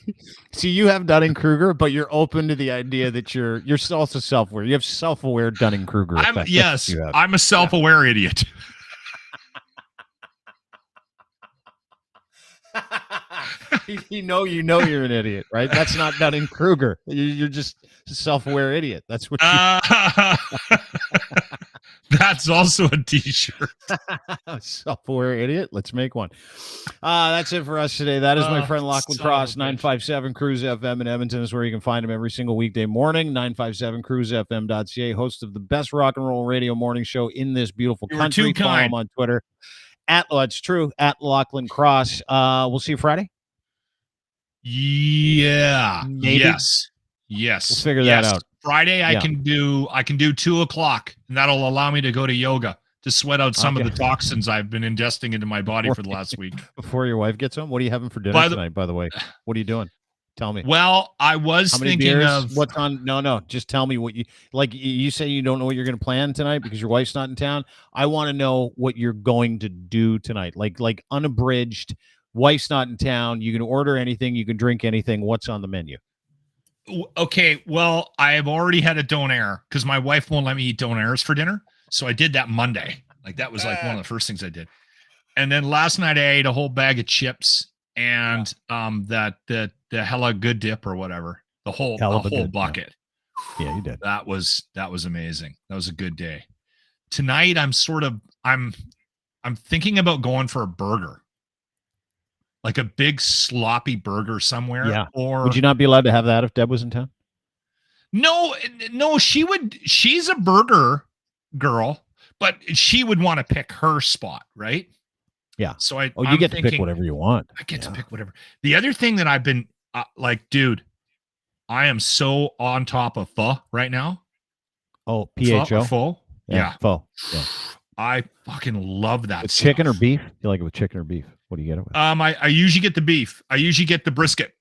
See, you have Dunning-Kruger, but you're open to the idea that you're also self-aware. You have self-aware Dunning-Kruger effect. Yes, I'm a self-aware idiot. you know you're an idiot, right? That's not Dunning-Kruger. You're just a self-aware idiot. That's what that's also a t-shirt. Self-aware idiot. Let's make one. That's it for us today. That is my friend Lochlin Cross. 957 Cruise FM in Edmonton is where you can find him every single weekday morning. 957cruisefm.ca, host of the best rock and roll radio morning show in this beautiful country. Follow him on Twitter it's true, at Lochlin Cross. We'll see you Friday. Yeah. Maybe. Yes. We'll figure that out. Friday I can do 2:00, and that'll allow me to go to yoga to sweat out some of the toxins I've been ingesting into my body for the last week. Before your wife gets home, what are you having for dinner tonight, by the way? What are you doing? Tell me. Well, I was thinking of what's on. No, just tell me what you like. You say you don't know what you're going to plan tonight because your wife's not in town. I want to know what you're going to do tonight. Like unabridged. Wife's not in town. You can order anything. You can drink anything. What's on the menu? Okay, well, I have already had a donair because my wife won't let me eat donairs for dinner. So I did that Monday. Like that was like one of the first things I did. And then last night I ate a whole bag of chips and the hella good dip or whatever. The whole bucket. Yeah, you did. That was amazing. That was a good day. tonight I'm thinking about going for a burger. Like a big sloppy burger somewhere. Yeah. Or would you not be allowed to have that if Deb was in town? No, she's a burger girl, but she would want to pick her spot, right? Yeah. So you get to pick whatever you want. I get to pick whatever. The other thing that I've been dude, I am so on top of pho right now. Oh, PHO? Pho? Yeah. Pho. Yeah. I fucking love that. With chicken or beef? You like it with chicken or beef? What do you get it with? I usually get the beef. I usually get the brisket.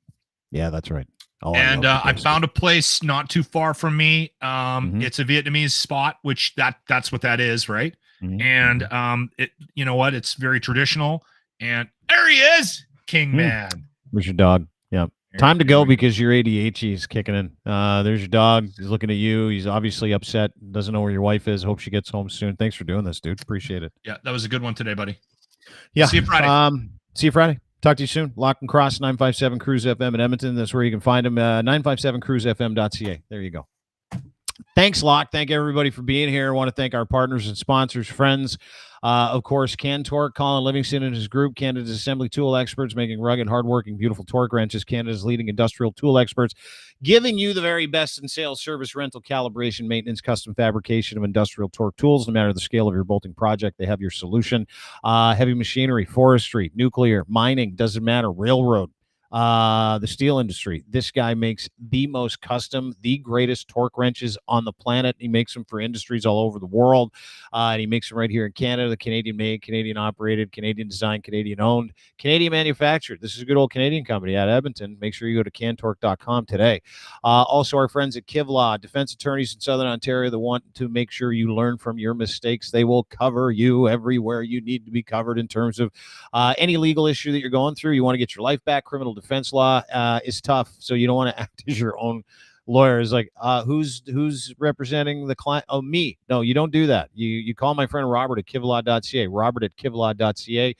Yeah, that's right. Oh, and I found a place not too far from me. It's a Vietnamese spot, which that's what that is, right? Mm-hmm. And it, you know what? It's very traditional. And there he is, King Man. Where's your dog? Yeah. Time to go because your ADHD is kicking in. There's your dog. He's looking at you. He's obviously upset. Doesn't know where your wife is. Hope she gets home soon. Thanks for doing this, dude. Appreciate it. Yeah, that was a good one today, buddy. Yeah. See you Friday. See you Friday. Talk to you soon. Lock and Cross 957 Cruise FM in Edmonton. That's where you can find them. 957cruisefm.ca. There you go. Thanks, Lock. Thank everybody for being here. I want to thank our partners and sponsors, friends. Of course, Ken Torque, Colin Livingston and his group, Canada's assembly tool experts, making rugged, hardworking, beautiful torque wrenches, Canada's leading industrial tool experts, giving you the very best in sales, service, rental, calibration, maintenance, custom fabrication of industrial torque tools. No matter the scale of your bolting project, they have your solution. Heavy machinery, forestry, nuclear, mining, doesn't matter, railroad. The steel industry. This guy makes the most custom, the greatest torque wrenches on the planet. He makes them for industries all over the world. And he makes them right here in Canada, the Canadian made, Canadian operated, Canadian designed, Canadian owned, Canadian manufactured. This is a good old Canadian company out of Edmonton. Make sure you go to cantorque.com today. Also, our friends at Kivlaw, defense attorneys in Southern Ontario that want to make sure you learn from your mistakes. They will cover you everywhere you need to be covered in terms of any legal issue that you're going through. You want to get your life back, criminal defense law is tough, so you don't want to act as your own lawyer. Is like, who's representing the client? Oh, me. No, you don't do that. You call my friend Robert at kivlaw.ca. Robert at kivlaw.ca.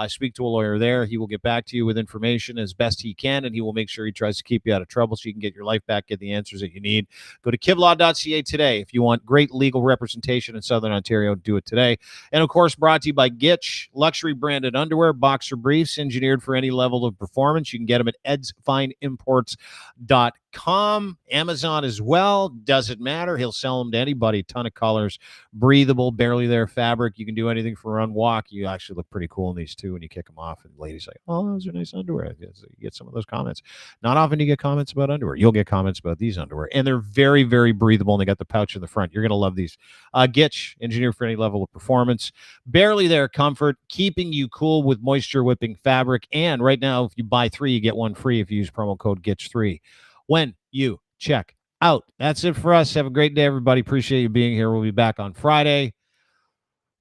Speak to a lawyer there. He will get back to you with information as best he can, and he will make sure he tries to keep you out of trouble so you can get your life back, get the answers that you need. Go to kivlaw.ca today. If you want great legal representation in Southern Ontario, do it today. And of course, brought to you by Gitch, luxury branded underwear, boxer briefs, engineered for any level of performance. You can get them at edsfineimports.com. Amazon as well. Doesn't matter. He'll sell them to anybody. Ton of colors, breathable, barely there fabric. You can do anything for a run walk. You actually look pretty cool in these too when you kick them off. And ladies like, oh, those are nice underwear. You get some of those comments. Not often do you get comments about underwear. You'll get comments about these underwear. And they're very, very breathable. And they got the pouch in the front. You're going to love these. Gitch, engineered for any level of performance. Barely there comfort, keeping you cool with moisture whipping fabric. And right now, if you buy 3, you get 1 free if you use promo code GITCH3 when you check out. That's it for us. Have a great day, everybody. Appreciate you being here. We'll be back on Friday.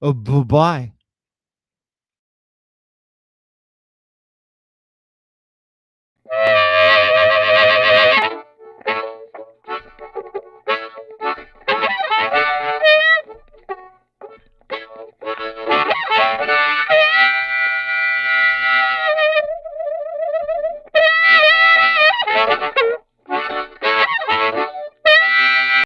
Oh, bye-bye.